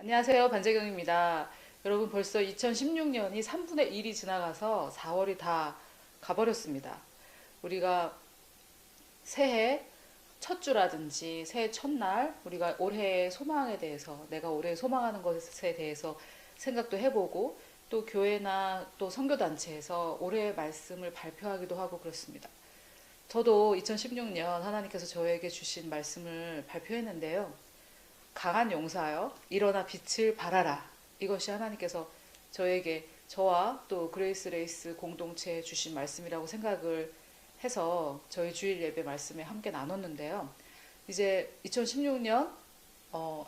안녕하세요. 반재경입니다. 여러분 벌써 2016년이 3분의 1이 지나가서 4월이 다 가버렸습니다. 우리가 새해 첫 주라든지 새해 첫날 우리가 올해의 소망에 대해서 내가 올해 소망하는 것에 대해서 생각도 해보고 또 교회나 또 선교단체에서 올해의 말씀을 발표하기도 하고 그렇습니다. 저도 2016년 하나님께서 저에게 주신 말씀을 발표했는데요. 강한 용사여 일어나 빛을 발하라. 이것이 하나님께서 저에게 저와 또 그레이스 레이스 공동체에 주신 말씀이라고 생각을 해서 저희 주일 예배 말씀에 함께 나눴는데요. 이제 2016년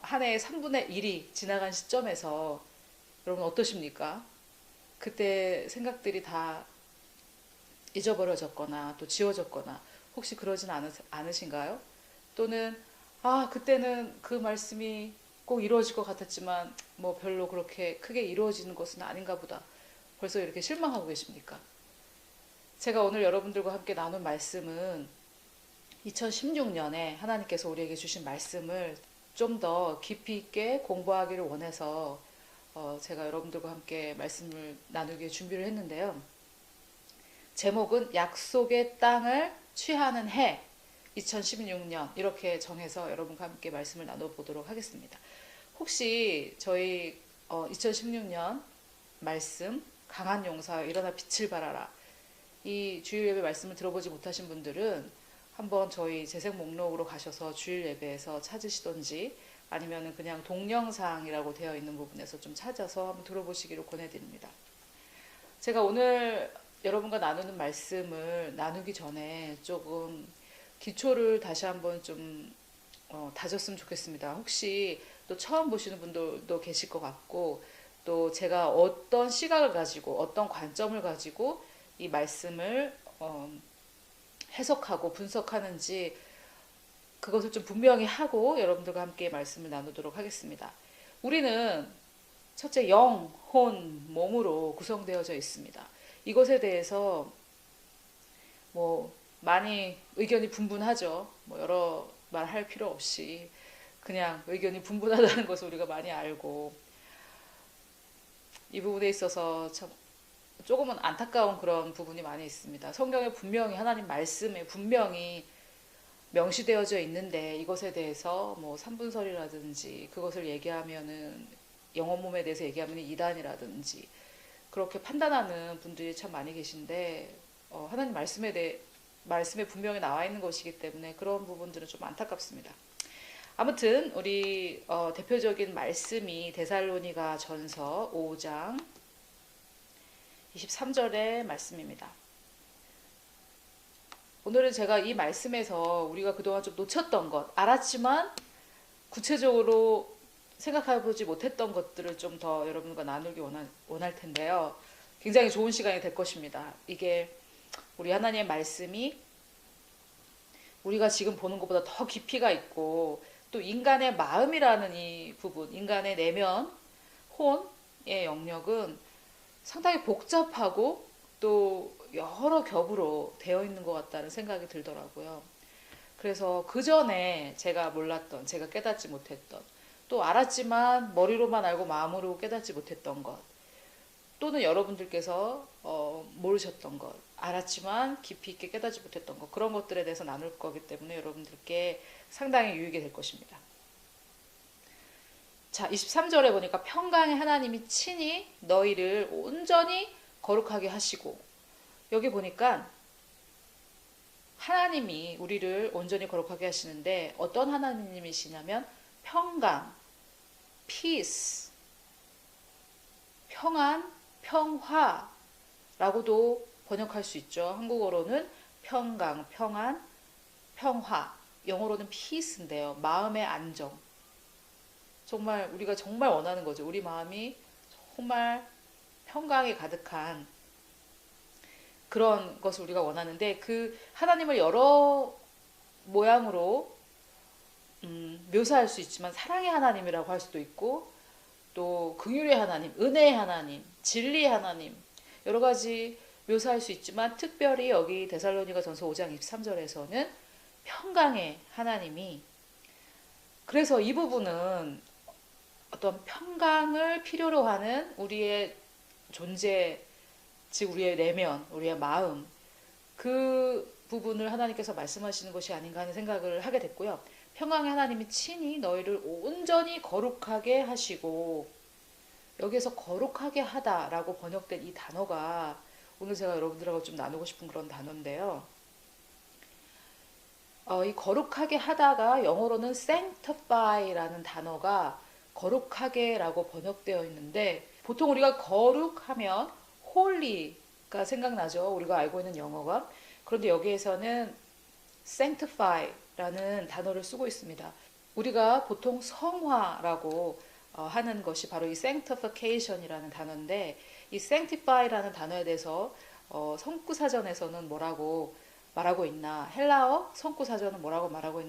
한 해의 3분의 1이 지나간 시점에서 여러분 어떠십니까? 그때 생각들이 다 잊어버려졌거나 또 지워졌거나 혹시 그러진 않으신가요? 또는 그때는 그 말씀이 꼭 이루어질 것 같았지만 뭐 별로 그렇게 크게 이루어지는 것은 아닌가 보다. 벌써 이렇게 실망하고 계십니까? 제가 오늘 여러분들과 함께 나눈 말씀은 2016년에 하나님께서 우리에게 주신 말씀을 좀 더 깊이 있게 공부하기를 원해서 제가 여러분들과 함께 말씀을 나누기에 준비를 했는데요. 제목은 약속의 땅을 취하는 해 2016년 이렇게 정해서 여러분과 함께 말씀을 나눠보도록 하겠습니다. 혹시 저희 2016년 말씀 강한 용사여 일어나 빛을 발하라 이 주일 예배 말씀을 들어보지 못하신 분들은 한번 저희 재생 목록으로 가셔서 주일 예배에서 찾으시던지 아니면 그냥 동영상이라고 되어 있는 부분에서 좀 찾아서 한번 들어보시기를 권해드립니다. 제가 오늘 여러분과 나누는 말씀을 나누기 전에 조금 기초를 다시 한번 좀 다졌으면 좋겠습니다. 혹시 또 처음 보시는 분들도 계실 것 같고 또 제가 어떤 시각을 가지고 어떤 관점을 가지고 이 말씀을 해석하고 분석하는지 그것을 좀 분명히 하고 여러분들과 함께 말씀을 나누도록 하겠습니다. 우리는 첫째 영, 혼, 몸으로 구성되어져 있습니다. 이것에 대해서 뭐 많이 의견이 분분하죠. 뭐 여러 말 할 필요 없이 그냥 의견이 분분하다는 것을 우리가 많이 알고 이 부분에 있어서 참 조금은 안타까운 그런 부분이 많이 있습니다. 성경에 분명히 하나님 말씀에 분명히 명시되어져 있는데 이것에 대해서 뭐 삼분설이라든지 그것을 얘기하면은 영혼 몸에 대해서 얘기하면 이단이라든지 그렇게 판단하는 분들이 참 많이 계신데 하나님 말씀에 분명히 나와 있는 것이기 때문에 그런 부분들은 좀 안타깝습니다. 아무튼 우리 대표적인 말씀이 데살로니가 전서 5장 23절의 말씀입니다. 오늘은 제가 이 말씀에서 우리가 그동안 좀 놓쳤던 것, 알았지만 구체적으로 생각해보지 못했던 것들을 좀 더 여러분과 나누기 원할 텐데요. 굉장히 좋은 시간이 될 것입니다. 이게 우리 하나님의 말씀이 우리가 지금 보는 것보다 더 깊이가 있고 또 인간의 마음이라는 이 부분, 인간의 내면, 혼의 영역은 상당히 복잡하고 또 여러 겹으로 되어 있는 것 같다는 생각이 들더라고요. 그래서 그 전에 제가 몰랐던, 제가 깨닫지 못했던, 또 알았지만 머리로만 알고 마음으로 깨닫지 못했던 것, 또는 여러분들께서 모르셨던 것, 알았지만 깊이 있게 깨닫지 못했던 것, 그런 것들에 대해서 나눌 거기 때문에 여러분들께 상당히 유익이 될 것입니다. 자, 23절에 보니까 평강의 하나님이 친히 너희를 온전히 거룩하게 하시고, 여기 보니까 하나님이 우리를 온전히 거룩하게 하시는데 어떤 하나님이시냐면 평강, peace, 평안, 평화라고도 번역할 수 있죠. 한국어로는 평강, 평안, 평화, 영어로는 peace인데요. 마음의 안정. 정말 우리가 정말 원하는 거죠. 우리 마음이 정말 평강이 가득한 그런 것을 우리가 원하는데 그 하나님을 여러 모양으로 묘사할 수 있지만 사랑의 하나님이라고 할 수도 있고 또 긍휼의 하나님, 은혜의 하나님, 진리의 하나님 여러 가지 묘사할 수 있지만 특별히 여기 데살로니가 전서 5장 23절에서는 평강의 하나님이 그래서 이 부분은 어떤 평강을 필요로 하는 우리의 존재, 즉 우리의 내면, 우리의 마음, 그 부분을 하나님께서 말씀하시는 것이 아닌가 하는 생각을 하게 됐고요. 평강의 하나님이 친히 너희를 온전히 거룩하게 하시고, 여기에서 거룩하게 하다라고 번역된 이 단어가 오늘 제가 여러분들하고 좀 나누고 싶은 그런 단어인데요. 이 거룩하게 하다가 영어로는 sanctify라는 단어가 거룩하게라고 번역되어 있는데, 보통 우리가 거룩하면 holy가 생각나죠. 우리가 알고 있는 영어가. 그런데 여기에서는 sanctify라는 단어를 쓰고 있습니다. 우리가 보통 성화라고 하는 것이 바로 이 sanctification이라는 단어인데, 이 sanctify라는 단어에 대해서 성구사전에서는 뭐라고 말하고 있나, 헬라어 성구사전은 뭐라고 말하고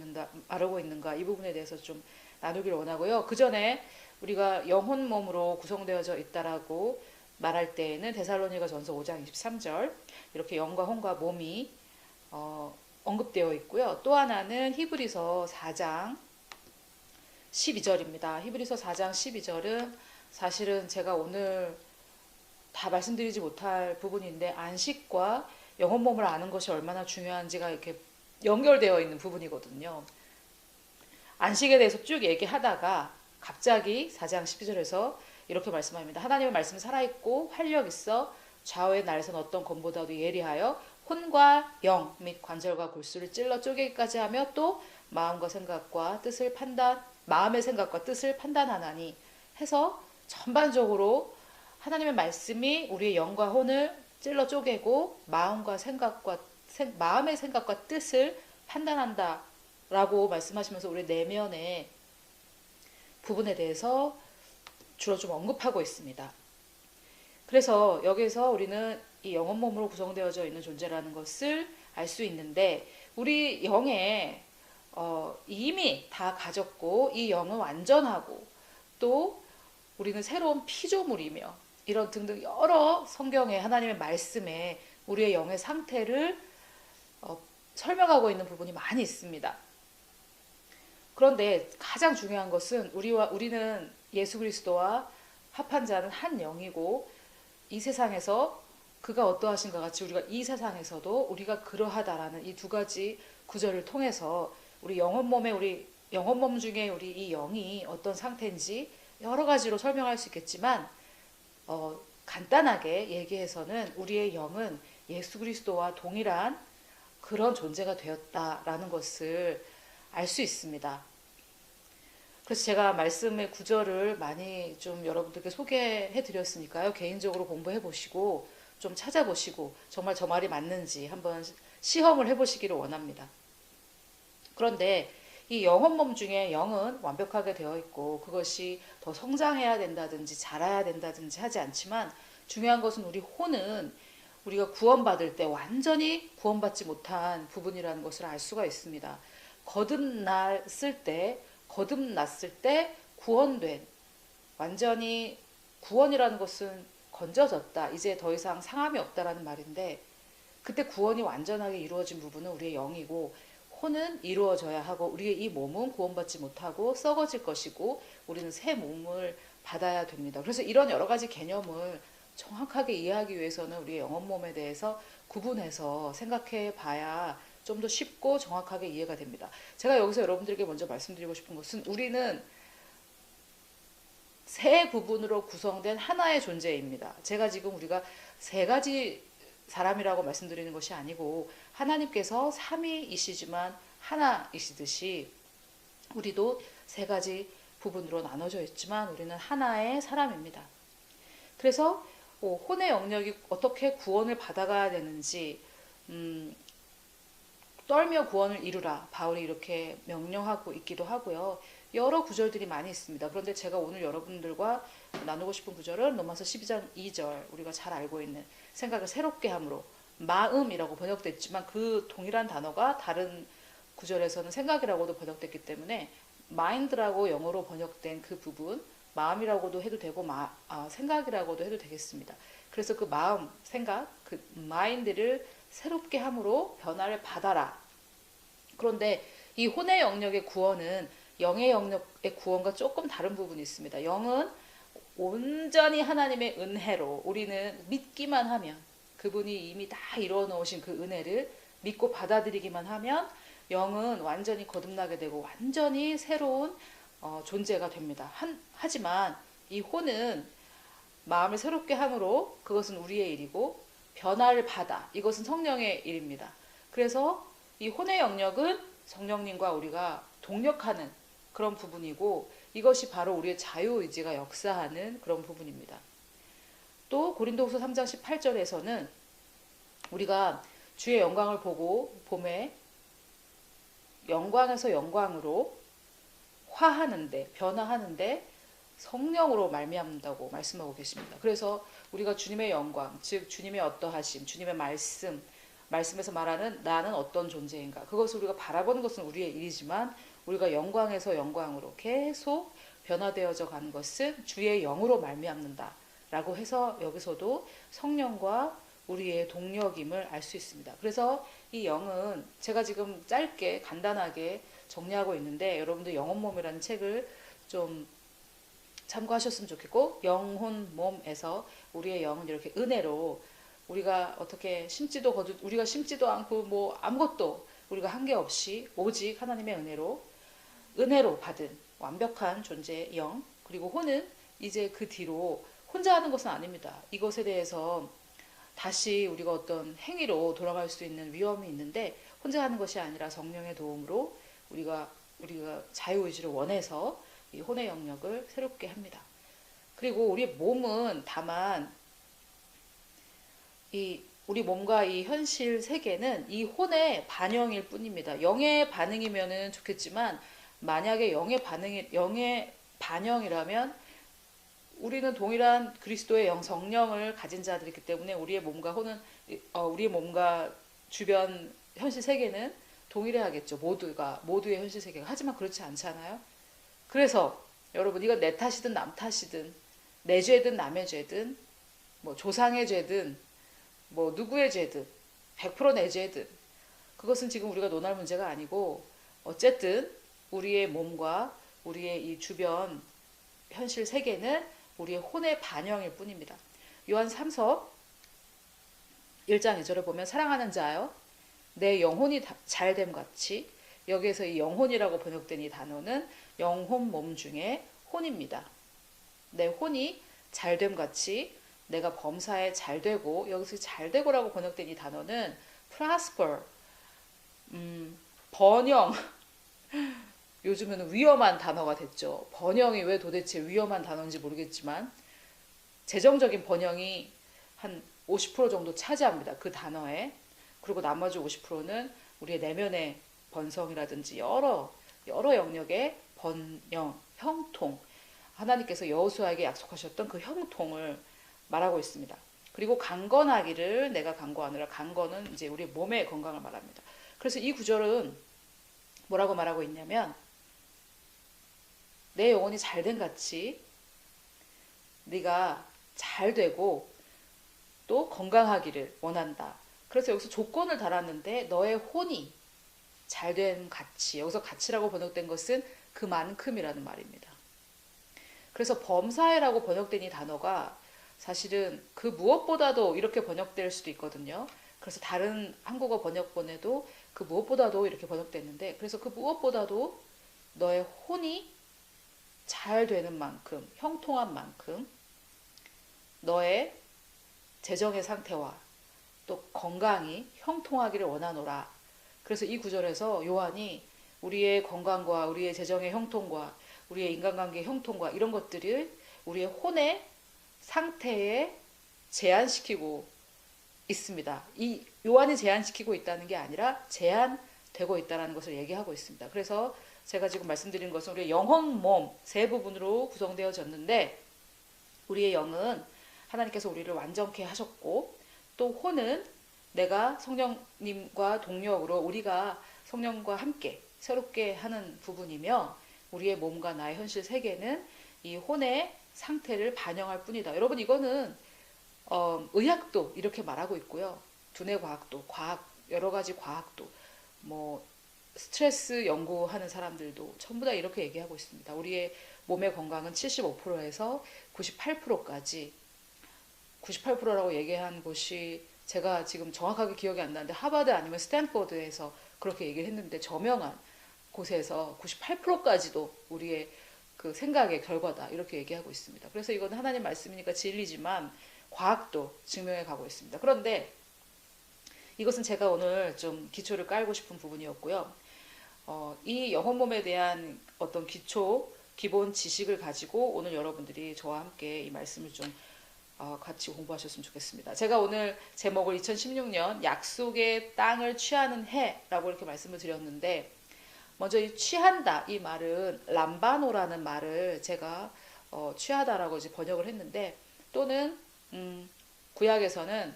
있는가, 이 부분에 대해서 좀 나누기를 원하고요. 그 전에 우리가 영혼 몸으로 구성되어져 있다라고 말할 때에는 데살로니가전서 5장 23절 이렇게 영과 혼과 몸이 언급되어 있고요. 또 하나는 히브리서 4장 12절입니다. 히브리서 4장 12절은 사실은 제가 오늘 다 말씀드리지 못할 부분인데, 안식과 영혼 몸을 아는 것이 얼마나 중요한지가 이렇게 연결되어 있는 부분이거든요. 안식에 대해서 쭉 얘기하다가 갑자기 4장 12절에서 이렇게 말씀합니다. 하나님의 말씀은 살아있고 활력 있어 좌우의 날선 어떤 검보다도 예리하여 혼과 영 및 관절과 골수를 찔러 쪼개기까지 하며 또 마음의 생각과 뜻을 판단하나니 해서 전반적으로 하나님의 말씀이 우리의 영과 혼을 찔러 쪼개고 마음의 생각과 뜻을 판단한다 라고 말씀하시면서 우리 내면의 부분에 대해서 주로 좀 언급하고 있습니다. 그래서 여기서 우리는 이 영혼 몸으로 구성되어져 있는 존재라는 것을 알 수 있는데, 우리 영에 이미 다 가졌고 이 영은 완전하고 또 우리는 새로운 피조물이며, 이런 등등 여러 성경의 하나님의 말씀에 우리의 영의 상태를 설명하고 있는 부분이 많이 있습니다. 그런데 가장 중요한 것은 우리는 예수 그리스도와 합한 자는 한 영이고, 이 세상에서 그가 어떠하신가 같이 우리가 이 세상에서도 우리가 그러하다라는 이 두 가지 구절을 통해서 우리 영혼 몸 중에 우리 이 영이 어떤 상태인지 여러 가지로 설명할 수 있겠지만, 간단하게 얘기해서는 우리의 영은 예수 그리스도와 동일한 그런 존재가 되었다라는 것을 알 수 있습니다. 그래서 제가 말씀의 구절을 많이 좀 여러분들께 소개해 드렸으니까요. 개인적으로 공부해 보시고 좀 찾아보시고 정말 저 말이 맞는지 한번 시험을 해 보시기를 원합니다. 그런데 이 영혼 몸 중에 영은 완벽하게 되어 있고 그것이 더 성장해야 된다든지 자라야 된다든지 하지 않지만, 중요한 것은 우리 혼은 우리가 구원받을 때 완전히 구원받지 못한 부분이라는 것을 알 수가 있습니다. 거듭났을 때 구원된, 완전히 구원이라는 것은 건져졌다, 이제 더 이상 상함이 없다라는 말인데, 그때 구원이 완전하게 이루어진 부분은 우리의 영이고, 혼은 이루어져야 하고, 우리의 이 몸은 구원받지 못하고 썩어질 것이고 우리는 새 몸을 받아야 됩니다. 그래서 이런 여러 가지 개념을 정확하게 이해하기 위해서는 우리의 영혼 몸에 대해서 구분해서 생각해 봐야 좀 더 쉽고 정확하게 이해가 됩니다. 제가 여기서 여러분들에게 먼저 말씀드리고 싶은 것은, 우리는 세 부분으로 구성된 하나의 존재입니다. 제가 지금 우리가 세 가지 사람이라고 말씀드리는 것이 아니고, 하나님께서 삼위이시지만 하나이시듯이 우리도 세 가지 부분으로 나눠져 있지만 우리는 하나의 사람입니다. 그래서 혼의 영역이 어떻게 구원을 받아가야 되는지, 떨며 구원을 이루라, 바울이 이렇게 명령하고 있기도 하고요. 여러 구절들이 많이 있습니다. 그런데 제가 오늘 여러분들과 나누고 싶은 구절은 로마서 12장 2절, 우리가 잘 알고 있는 생각을 새롭게 함으로, 마음이라고 번역됐지만 그 동일한 단어가 다른 구절에서는 생각이라고도 번역됐기 때문에 mind라고 영어로 번역된 그 부분, 마음이라고도 해도 되고 생각이라고도 해도 되겠습니다. 그래서 그 마음, 생각, 그 mind를 새롭게 함으로 변화를 받아라. 그런데 이 혼의 영역의 구원은 영의 영역의 구원과 조금 다른 부분이 있습니다. 영은 온전히 하나님의 은혜로 우리는 믿기만 하면, 그분이 이미 다 이루어 놓으신 그 은혜를 믿고 받아들이기만 하면 영은 완전히 거듭나게 되고 완전히 새로운 존재가 됩니다. 하지만 이 혼은 마음을 새롭게 함으로 그것은 우리의 일이고, 변화를 받아 이것은 성령의 일입니다. 그래서 이 혼의 영역은 성령님과 우리가 동력하는 그런 부분이고, 이것이 바로 우리의 자유의지가 역사하는 그런 부분입니다. 또 고린도후서 3장 18절에서는 우리가 주의 영광을 보고 봄에 영광에서 영광으로 화하는데, 변화하는데 성령으로 말미암는다고 말씀하고 계십니다. 그래서 우리가 주님의 영광, 즉 주님의 어떠하심, 주님의 말씀에서 말하는 나는 어떤 존재인가, 그것을 우리가 바라보는 것은 우리의 일이지만, 우리가 영광에서 영광으로 계속 변화되어져 가는 것은 주의 영으로 말미암는다 라고 해서 여기서도 성령과 우리의 동력임을 알 수 있습니다. 그래서 이 영은 제가 지금 짧게 간단하게 정리하고 있는데, 여러분들 영혼몸이라는 책을 좀 참고하셨으면 좋겠고, 영혼 몸에서 우리의 영은 이렇게 은혜로, 우리가 어떻게 우리가 심지도 않고 뭐 아무것도 우리가 한 게 없이 오직 하나님의 은혜로 받은 완벽한 존재의 영. 그리고 혼은 이제 그 뒤로 혼자 하는 것은 아닙니다. 이것에 대해서 다시 우리가 어떤 행위로 돌아갈 수 있는 위험이 있는데, 혼자 하는 것이 아니라 성령의 도움으로 우리가 자유의지를 원해서 이 혼의 영역을 새롭게 합니다. 그리고 우리 몸은 다만 우리 몸과 이 현실 세계는 이 혼의 반영일 뿐입니다. 영의 반응이면은 좋겠지만, 만약에 영의 반영이라면 우리는 동일한 그리스도의 영 성령을 가진 자들이기 때문에 우리의 몸과 주변 현실 세계는 동일해야겠죠. 모두의 현실 세계가. 하지만 그렇지 않잖아요. 그래서 여러분, 이건 내 탓이든 남 탓이든, 내 죄든 남의 죄든, 뭐 조상의 죄든 뭐 누구의 죄든 100%내 죄든, 그것은 지금 우리가 논할 문제가 아니고, 어쨌든 우리의 몸과 우리의 이 주변 현실 세계는 우리의 혼의 반영일 뿐입니다. 요한 3서 1장 2절을 보면, 사랑하는 자여 내 영혼이 잘됨 같이, 여기에서 이 영혼이라고 번역된 이 단어는 영혼 몸 중에 혼입니다. 내 혼이 잘됨 같이 내가 범사에 잘되고, 여기서 잘되고라고 번역된 이 단어는 prosper, 번영. 요즘에는 위험한 단어가 됐죠. 번영이 왜 도대체 위험한 단어인지 모르겠지만, 재정적인 번영이 한 50% 정도 차지합니다. 그 단어에. 그리고 나머지 50%는 우리의 내면의 번성이라든지 여러 영역의 번영, 형통, 하나님께서 여호수아에게 약속하셨던 그 형통을 말하고 있습니다. 그리고 강건하기를 내가 강구하느라, 강건은 이제 우리 몸의 건강을 말합니다. 그래서 이 구절은 뭐라고 말하고 있냐면, 내 영혼이 잘된 같이 네가 잘되고 또 건강하기를 원한다. 그래서 여기서 조건을 달았는데, 너의 혼이 잘된 같이, 여기서 같이라고 번역된 것은 그만큼이라는 말입니다. 그래서 범사에라고 번역된 이 단어가 사실은 그 무엇보다도 이렇게 번역될 수도 있거든요. 그래서 다른 한국어 번역본에도 그 무엇보다도 이렇게 번역됐는데, 그래서 그 무엇보다도 너의 혼이 잘 되는 만큼, 형통한 만큼 너의 재정의 상태와 또 건강이 형통하기를 원하노라. 그래서 이 구절에서 요한이 우리의 건강과 우리의 재정의 형통과 우리의 인간관계의 형통과 이런 것들을 우리의 혼의 상태에 제한시키고 있습니다. 이 요한이 제한시키고 있다는 게 아니라 제한되고 있다는 것을 얘기하고 있습니다. 그래서 제가 지금 말씀드린 것은 우리의 영혼, 몸 세 부분으로 구성되어졌는데, 우리의 영은 하나님께서 우리를 완전케 하셨고, 또 혼은 내가 성령님과 동력으로 우리가 성령과 함께 새롭게 하는 부분이며, 우리의 몸과 나의 현실 세계는 이 혼의 상태를 반영할 뿐이다. 여러분, 이거는 의학도 이렇게 말하고 있고요. 두뇌 과학도, 여러 가지 과학도, 뭐 스트레스 연구하는 사람들도 전부 다 이렇게 얘기하고 있습니다. 우리의 몸의 건강은 75%에서 98%까지 98%라고 얘기한 곳이 제가 지금 정확하게 기억이 안 나는데 하버드 아니면 스탠포드에서 그렇게 얘기를 했는데 저명한 곳에서 98%까지도 우리의 그 생각의 결과다 이렇게 얘기하고 있습니다. 그래서 이건 하나님 말씀이니까 진리지만 과학도 증명해 가고 있습니다. 그런데 이것은 제가 오늘 좀 기초를 깔고 싶은 부분이었고요. 이 영혼 몸에 대한 어떤 기초, 기본 지식을 가지고 오늘 여러분들이 저와 함께 이 말씀을 좀 같이 공부하셨으면 좋겠습니다. 제가 오늘 제목을 2016년 약속의 땅을 취하는 해라고 이렇게 말씀을 드렸는데 먼저 이 취한다 이 말은 람바노라는 말을 제가 취하다라고 이제 번역을 했는데 또는 구약에서는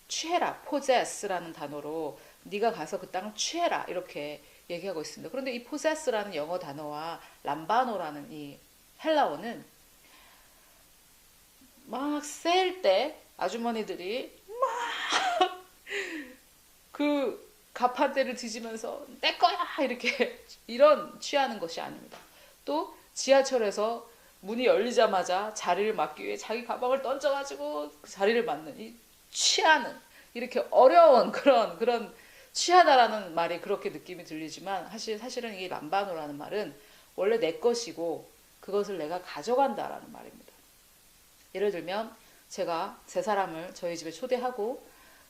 취해라 possess라는 단어로 네가 가서 그 땅을 취해라 이렇게 얘기하고 있습니다. 그런데 이 possess라는 영어 단어와 람바노라는 이 헬라어는 막 세일 때 아주머니들이 그 가판대를 뒤지면서 내 거야 이렇게 이런 취하는 것이 아닙니다. 또 지하철에서 문이 열리자마자 자리를 맡기 위해 자기 가방을 던져가지고 그 자리를 맡는 이 취하는 이렇게 어려운 그런 취하다라는 말이 그렇게 느낌이 들리지만 사실은 이 람바노라는 말은 원래 내 것이고 그것을 내가 가져간다라는 말입니다. 예를 들면 제가 세 사람을 저희 집에 초대하고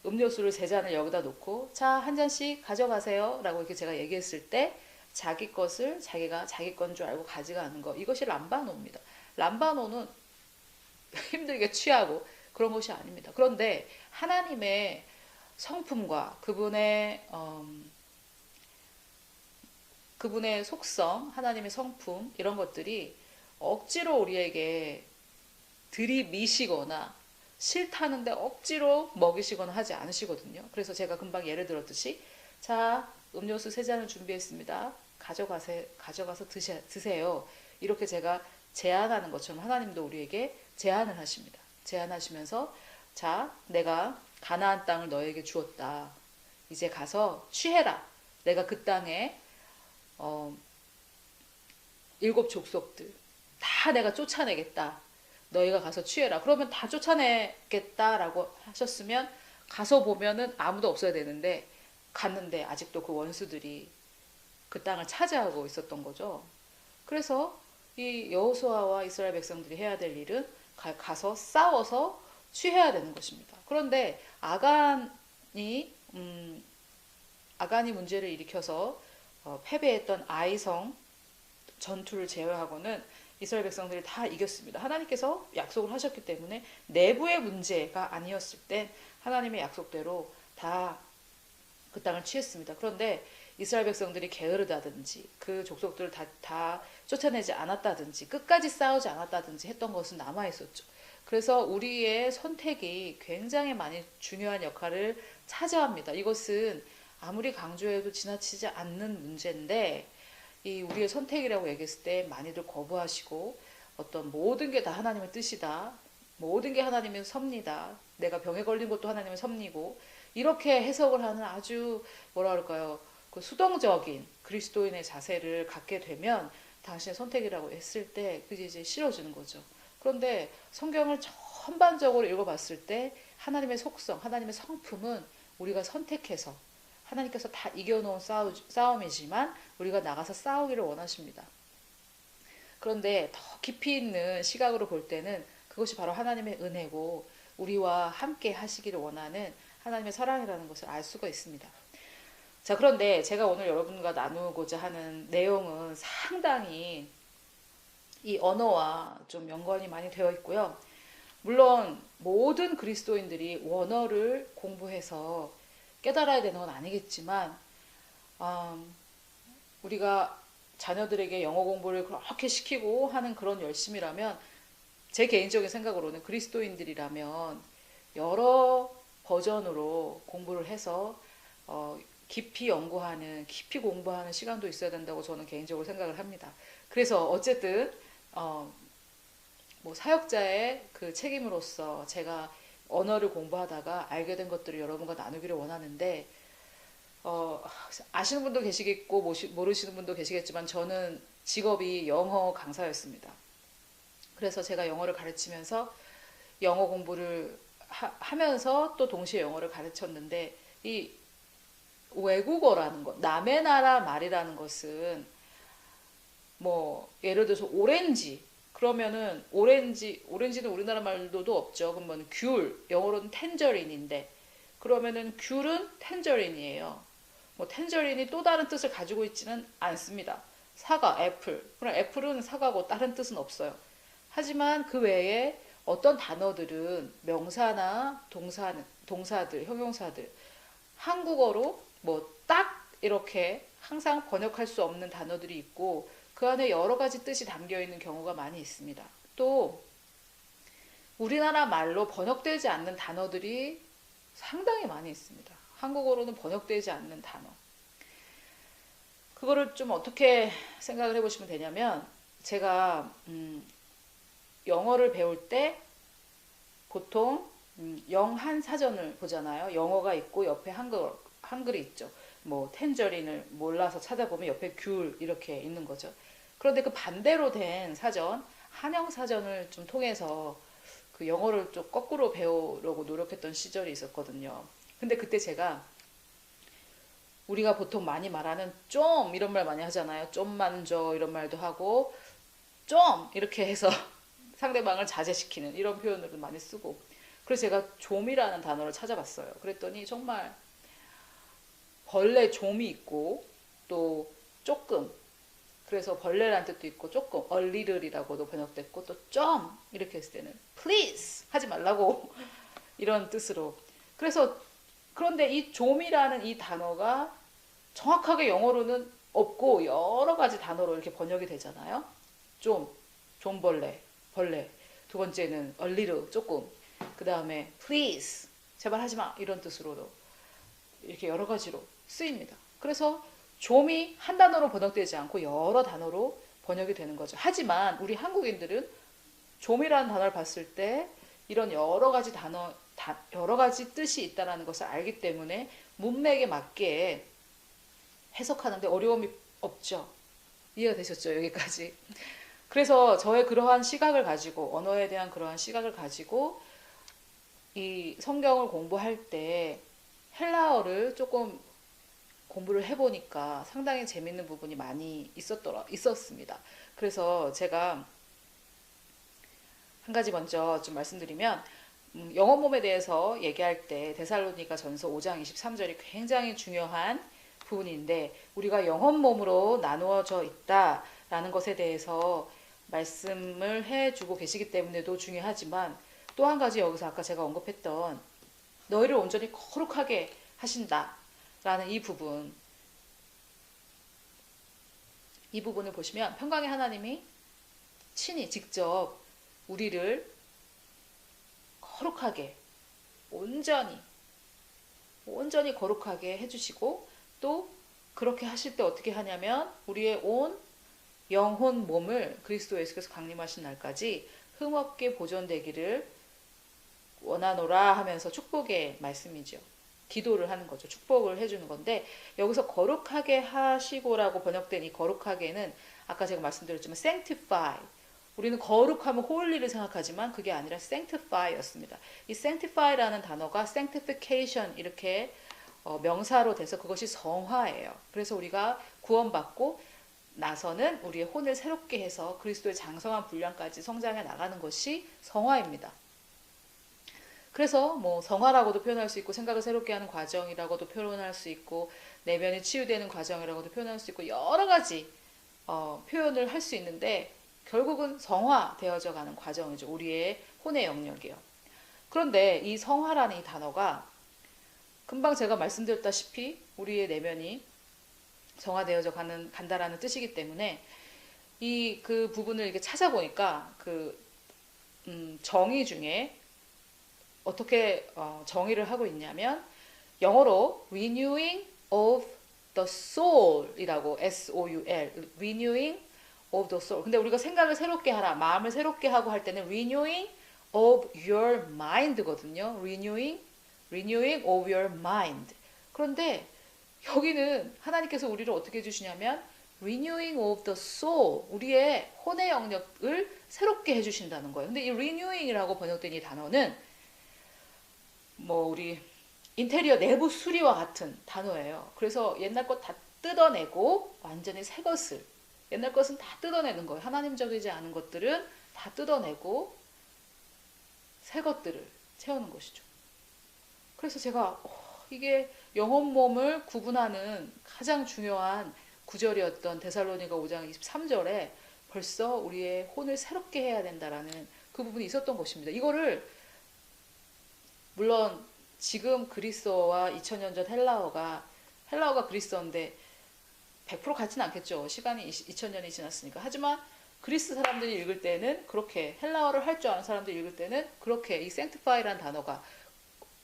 음료수를 세 잔을 여기다 놓고 자, 한 잔씩 가져가세요 라고 이렇게 제가 얘기했을 때 자기 것을 자기가 자기 건 줄 알고 가져가는 거 이것이 람바노입니다. 람바노는 힘들게 취하고 그런 것이 아닙니다. 그런데 하나님의 성품과 그분의 속성, 하나님의 성품 이런 것들이 억지로 우리에게 들이미시거나 싫다는데 억지로 먹이시거나 하지 않으시거든요. 그래서 제가 금방 예를 들었듯이 자 음료수 세 잔을 준비했습니다. 가져가서 드세요. 이렇게 제가 제안하는 것처럼 하나님도 우리에게 제안을 하십니다. 제안하시면서 자 내가 가나안 땅을 너에게 주었다. 이제 가서 취해라. 내가 그 땅에 일곱 족속들 다 내가 쫓아내겠다. 너희가 가서 취해라. 그러면 다 쫓아내겠다라고 하셨으면 가서 보면은 아무도 없어야 되는데 갔는데 아직도 그 원수들이 그 땅을 차지하고 있었던 거죠. 그래서 이 여호수아와 이스라엘 백성들이 해야 될 일은 가서 싸워서 취해야 되는 것입니다. 그런데 아간이 문제를 일으켜서 패배했던 아이성 전투를 제외하고는 이스라엘 백성들이 다 이겼습니다. 하나님께서 약속을 하셨기 때문에 내부의 문제가 아니었을 땐 하나님의 약속대로 다 그 땅을 취했습니다. 그런데 이스라엘 백성들이 게으르다든지 그 족속들을 다 쫓아내지 않았다든지 끝까지 싸우지 않았다든지 했던 것은 남아있었죠. 그래서 우리의 선택이 굉장히 많이 중요한 역할을 차지합니다. 이것은 아무리 강조해도 지나치지 않는 문제인데 이 우리의 선택이라고 얘기했을 때 많이들 거부하시고 어떤 모든 게 다 하나님의 뜻이다. 모든 게 하나님의 섭니다. 내가 병에 걸린 것도 하나님의 섭리고 이렇게 해석을 하는 아주 뭐라 그럴까요? 그 수동적인 그리스도인의 자세를 갖게 되면 당신의 선택이라고 했을 때 그게 이제 싫어지는 거죠. 그런데 성경을 전반적으로 읽어봤을 때 하나님의 속성, 하나님의 성품은 우리가 선택해서 하나님께서 다 이겨놓은 싸움이지만 우리가 나가서 싸우기를 원하십니다. 그런데 더 깊이 있는 시각으로 볼 때는 그것이 바로 하나님의 은혜고 우리와 함께 하시기를 원하는 하나님의 사랑이라는 것을 알 수가 있습니다. 자, 그런데 제가 오늘 여러분과 나누고자 하는 내용은 상당히 이 언어와 좀 연관이 많이 되어 있고요. 물론 모든 그리스도인들이 원어를 공부해서 깨달아야 되는 건 아니겠지만 우리가 자녀들에게 영어 공부를 그렇게 시키고 하는 그런 열심이라면 제 개인적인 생각으로는 그리스도인들이라면 여러 버전으로 공부를 해서 깊이 연구하는 깊이 공부하는 시간도 있어야 된다고 저는 개인적으로 생각을 합니다. 그래서 어쨌든 뭐 사역자의 그 책임으로서 제가 언어를 공부하다가 알게 된 것들을 여러분과 나누기를 원하는데 어, 아시는 분도 계시겠고 모르시는 분도 계시겠지만 저는 직업이 영어 강사였습니다. 그래서 제가 영어를 가르치면서 영어 공부를 하면서 또 동시에 영어를 가르쳤는데 이 외국어라는 것, 남의 나라 말이라는 것은 뭐 예를 들어서 오렌지 그러면은 오렌지는 우리나라 말로도 없죠. 그러면 귤 영어로는 텐저린인데 그러면은 귤은 텐저린이에요. 뭐 텐저린이 또 다른 뜻을 가지고 있지는 않습니다. 사과, 애플. 그럼 애플은 사과고 다른 뜻은 없어요. 하지만 그 외에 어떤 단어들은 명사나 동사들, 형용사들 한국어로 뭐 딱 이렇게 항상 번역할 수 없는 단어들이 있고 그 안에 여러 가지 뜻이 담겨 있는 경우가 많이 있습니다. 또 우리나라 말로 번역되지 않는 단어들이 상당히 많이 있습니다. 한국어로는 번역되지 않는 단어. 그거를 좀 어떻게 생각을 해보시면 되냐면 제가 영어를 배울 때 보통 영한 사전을 보잖아요. 영어가 있고 옆에 한글이 있죠. 뭐 텐저린을 몰라서 찾아보면 옆에 귤 이렇게 있는 거죠. 그런데 그 반대로 된 사전, 한영 사전을 좀 통해서 그 영어를 좀 거꾸로 배우려고 노력했던 시절이 있었거든요. 근데 그때 제가 우리가 보통 많이 말하는 좀 이런 말 많이 하잖아요. 좀만 줘 이런 말도 하고 좀 이렇게 해서 상대방을 자제시키는 이런 표현을 많이 쓰고 그래서 제가 좀이라는 단어를 찾아봤어요. 그랬더니 정말 벌레 좀이 있고 또 조금 그래서 벌레란 뜻도 있고 조금 a little이라고도 번역됐고 또 좀 이렇게 했을 때는 please 하지 말라고 이런 뜻으로 그래서 그런데 이 좀이라는 이 단어가 정확하게 영어로는 없고 여러 가지 단어로 이렇게 번역이 되잖아요. 좀, 좀벌레, 벌레. 두 번째는 a little, 조금. 그 다음에 please, 제발 하지 마 이런 뜻으로도 이렇게 여러 가지로 쓰입니다. 그래서 좀이 한 단어로 번역되지 않고 여러 단어로 번역이 되는 거죠. 하지만 우리 한국인들은 좀이라는 단어를 봤을 때 이런 여러 가지 여러 가지 뜻이 있다는 것을 알기 때문에 문맥에 맞게 해석하는데 어려움이 없죠. 이해가 되셨죠? 여기까지. 그래서 저의 그러한 시각을 가지고 언어에 대한 그러한 시각을 가지고 이 성경을 공부할 때 헬라어를 조금 공부를 해보니까 상당히 재밌는 부분이 많이 있었습니다. 그래서 제가 한 가지 먼저 좀 말씀드리면 영어 몸에 대해서 얘기할 때 데살로니가 전서 5장 23절이 굉장히 중요한 부분인데 우리가 영혼 몸으로 나누어져 있다라는 것에 대해서 말씀을 해주고 계시기 때문에도 중요하지만 또 한 가지 여기서 아까 제가 언급했던 너희를 온전히 거룩하게 하신다라는 이 부분을 보시면 평강의 하나님이 친히 직접 우리를 거룩하게 온전히 거룩하게 해주시고 또 그렇게 하실 때 어떻게 하냐면 우리의 온 영혼 몸을 그리스도 예수께서 강림하신 날까지 흠없게 보존되기를 원하노라 하면서 축복의 말씀이죠. 기도를 하는 거죠. 축복을 해주는 건데 여기서 거룩하게 하시고라고 번역된 이 거룩하게는 아까 제가 말씀드렸지만 sanctify 우리는 거룩하면 홀리를 생각하지만 그게 아니라 sanctify였습니다. 이 sanctify라는 단어가 sanctification 이렇게 명사로 돼서 그것이 성화예요. 그래서 우리가 구원받고 나서는 우리의 혼을 새롭게 해서 그리스도의 장성한 분량까지 성장해 나가는 것이 성화입니다. 그래서 뭐 성화라고도 표현할 수 있고 생각을 새롭게 하는 과정이라고도 표현할 수 있고 내면이 치유되는 과정이라고도 표현할 수 있고 여러 가지 표현을 할 수 있는데 결국은 성화되어져 가는 과정이죠. 우리의 혼의 영역이요. 그런데 이 성화라는 이 단어가 금방 제가 말씀드렸다시피 우리의 내면이 성화되어져 간다라는 뜻이기 때문에 그 부분을 이렇게 찾아보니까 정의 중에 어떻게 정의를 하고 있냐면 영어로 renewing of the soul이라고 S-O-U-L renewing of the soul. 근데 우리가 생각을 새롭게 하라, 마음을 새롭게 하고 할 때는 renewing of your mind거든요. renewing of your mind. 그런데 여기는 하나님께서 우리를 어떻게 해주시냐면 renewing of the soul, 우리의 혼의 영역을 새롭게 해주신다는 거예요. 근데 이 renewing이라고 번역된 이 단어는 뭐 우리 인테리어 내부 수리와 같은 단어예요. 그래서 옛날 것 다 뜯어내고 완전히 새 것을, 옛날 것은 다 뜯어내는 거예요. 하나님적이지 않은 것들은 다 뜯어내고 새 것들을 채우는 것이죠. 그래서 제가 이게 영혼 몸을 구분하는 가장 중요한 구절이었던 데살로니가 5장 23절에 벌써 우리의 혼을 새롭게 해야 된다라는 그 부분이 있었던 것입니다. 이거를 물론 지금 그리스어와 2000년 전 헬라어가 그리스어인데 100% 같지는 않겠죠. 시간이 2000년이 지났으니까. 하지만 그리스 사람들이 읽을 때는 그렇게, 헬라어를 할 줄 아는 사람들이 읽을 때는 그렇게 이 sanctify라는 단어가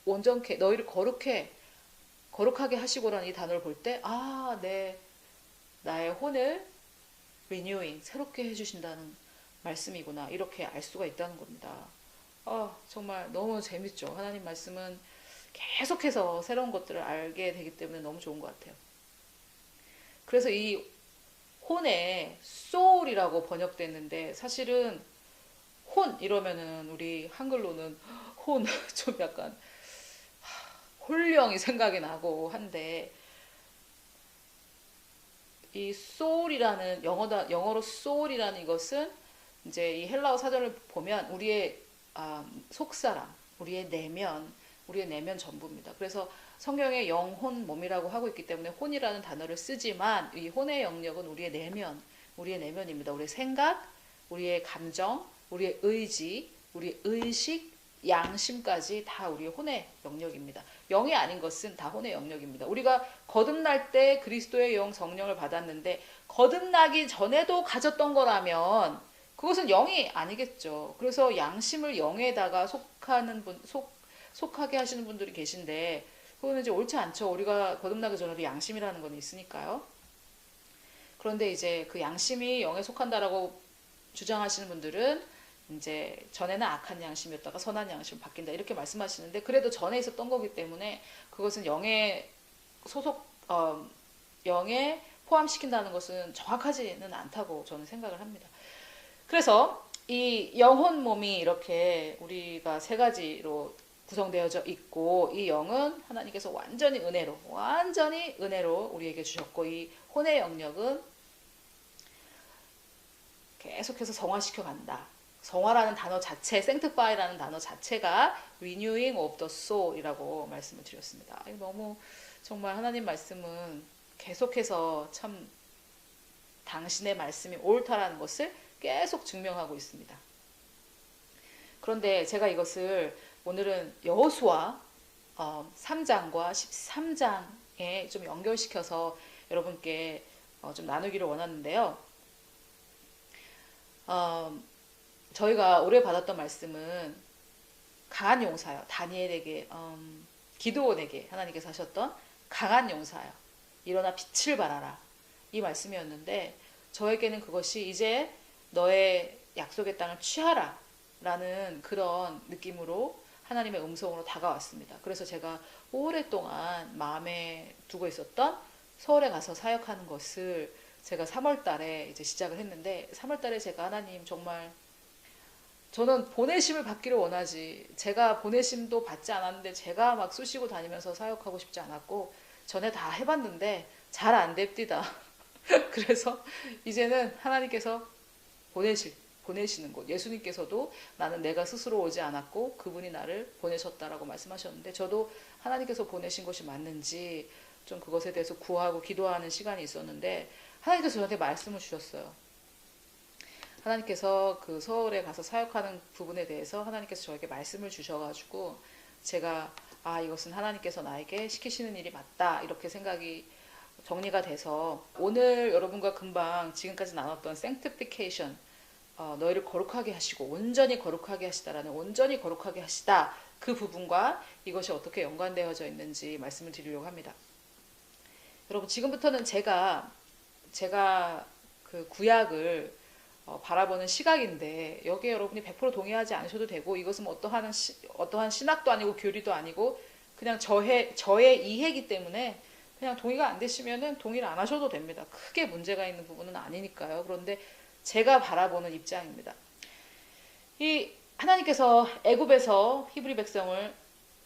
온전케, 너희를 거룩하게 하시고라는 이 단어를 볼 때, 나의 혼을 renewing, 새롭게 해주신다는 말씀이구나, 이렇게 알 수가 있다는 겁니다. 정말 너무 재밌죠. 하나님 말씀은 계속해서 새로운 것들을 알게 되기 때문에 너무 좋은 것 같아요. 그래서 이 혼의 soul이라고 번역됐는데, 사실은 혼 이러면은 우리 한글로는 혼 좀 약간 홀령이 생각이 나고 한데, 이 soul이라는 영어로 soul이라는 이것은 이제 이 헬라어 사전을 보면 우리의 속사람, 우리의 내면 전부입니다. 그래서 성경에 영혼 몸이라고 하고 있기 때문에 혼이라는 단어를 쓰지만 이 혼의 영역은 우리의 내면입니다. 우리의 생각, 우리의 감정, 우리의 의지, 우리의 의식, 양심까지 다 우리의 혼의 영역입니다. 영이 아닌 것은 다 혼의 영역입니다. 우리가 거듭날 때 그리스도의 영 성령을 받았는데 거듭나기 전에도 가졌던 거라면 그것은 영이 아니겠죠. 그래서 양심을 영에다가 속하게 하시는 분들이 계신데 그거는 이제 옳지 않죠. 우리가 거듭나기 전에도 양심이라는 건 있으니까요. 그런데 이제 그 양심이 영에 속한다라고 주장하시는 분들은 이제 전에는 악한 양심이었다가 선한 양심을 바뀐다 이렇게 말씀하시는데, 그래도 전에 있었던 거기 때문에 그것은 영에 포함시킨다는 것은 정확하지는 않다고 저는 생각을 합니다. 그래서 이 영혼 몸이 이렇게 우리가 세 가지로 구성되어져 있고, 이 영은 하나님께서 완전히 은혜로 우리에게 주셨고, 이 혼의 영역은 계속해서 성화시켜 간다. 성화라는 단어 자체, sanctify라는 단어 자체가 renewing of the soul이라고 말씀을 드렸습니다. 너무 정말 하나님 말씀은 계속해서 참 당신의 말씀이 옳다라는 것을 계속 증명하고 있습니다. 그런데 제가 이것을 오늘은 여호수아 3장과 13장에 좀 연결시켜서 여러분께 좀 나누기를 원하는데요. 저희가 올해 받았던 말씀은 강한 용사요. 다니엘에게, 기드온에게 하나님께서 하셨던 강한 용사요. 일어나 빛을 발하라. 이 말씀이었는데, 저에게는 그것이 이제 너의 약속의 땅을 취하라 라는 그런 느낌으로 하나님의 음성으로 다가왔습니다. 그래서 제가 오랫동안 마음에 두고 있었던 서울에 가서 사역하는 것을 제가 3월 달에 이제 시작을 했는데, 3월 달에 제가 하나님 정말, 저는 보내심을 받기를 원하지, 제가 보내심도 받지 않았는데 제가 막 쑤시고 다니면서 사역하고 싶지 않았고, 전에 다 해봤는데 잘 안 됩디다. 그래서 이제는 하나님께서 보내시는 곳, 예수님께서도 나는 내가 스스로 오지 않았고 그분이 나를 보내셨다라고 말씀하셨는데, 저도 하나님께서 보내신 것이 맞는지 좀 그것에 대해서 구하고 기도하는 시간이 있었는데, 하나님께서 저한테 말씀을 주셨어요. 하나님께서 그 서울에 가서 사역하는 부분에 대해서 하나님께서 저에게 말씀을 주셔가지고, 제가 이것은 하나님께서 나에게 시키시는 일이 맞다 이렇게 생각이 정리가 돼서, 오늘 여러분과 금방 지금까지 나눴던 sanctification, 너희를 거룩하게 하시고 온전히 거룩하게 하시다라는 온전히 거룩하게 하시다, 그 부분과 이것이 어떻게 연관되어져 있는지 말씀을 드리려고 합니다. 여러분, 지금부터는 제가 그 구약을 바라보는 시각인데, 여기에 여러분이 100% 동의하지 않으셔도 되고, 이것은 어떠한 신학도 아니고 교리도 아니고 그냥 저의 이해이기 때문에 그냥 동의가 안 되시면은 동의를 안 하셔도 됩니다. 크게 문제가 있는 부분은 아니니까요. 그런데 제가 바라보는 입장입니다. 이 하나님께서 애굽에서 히브리 백성을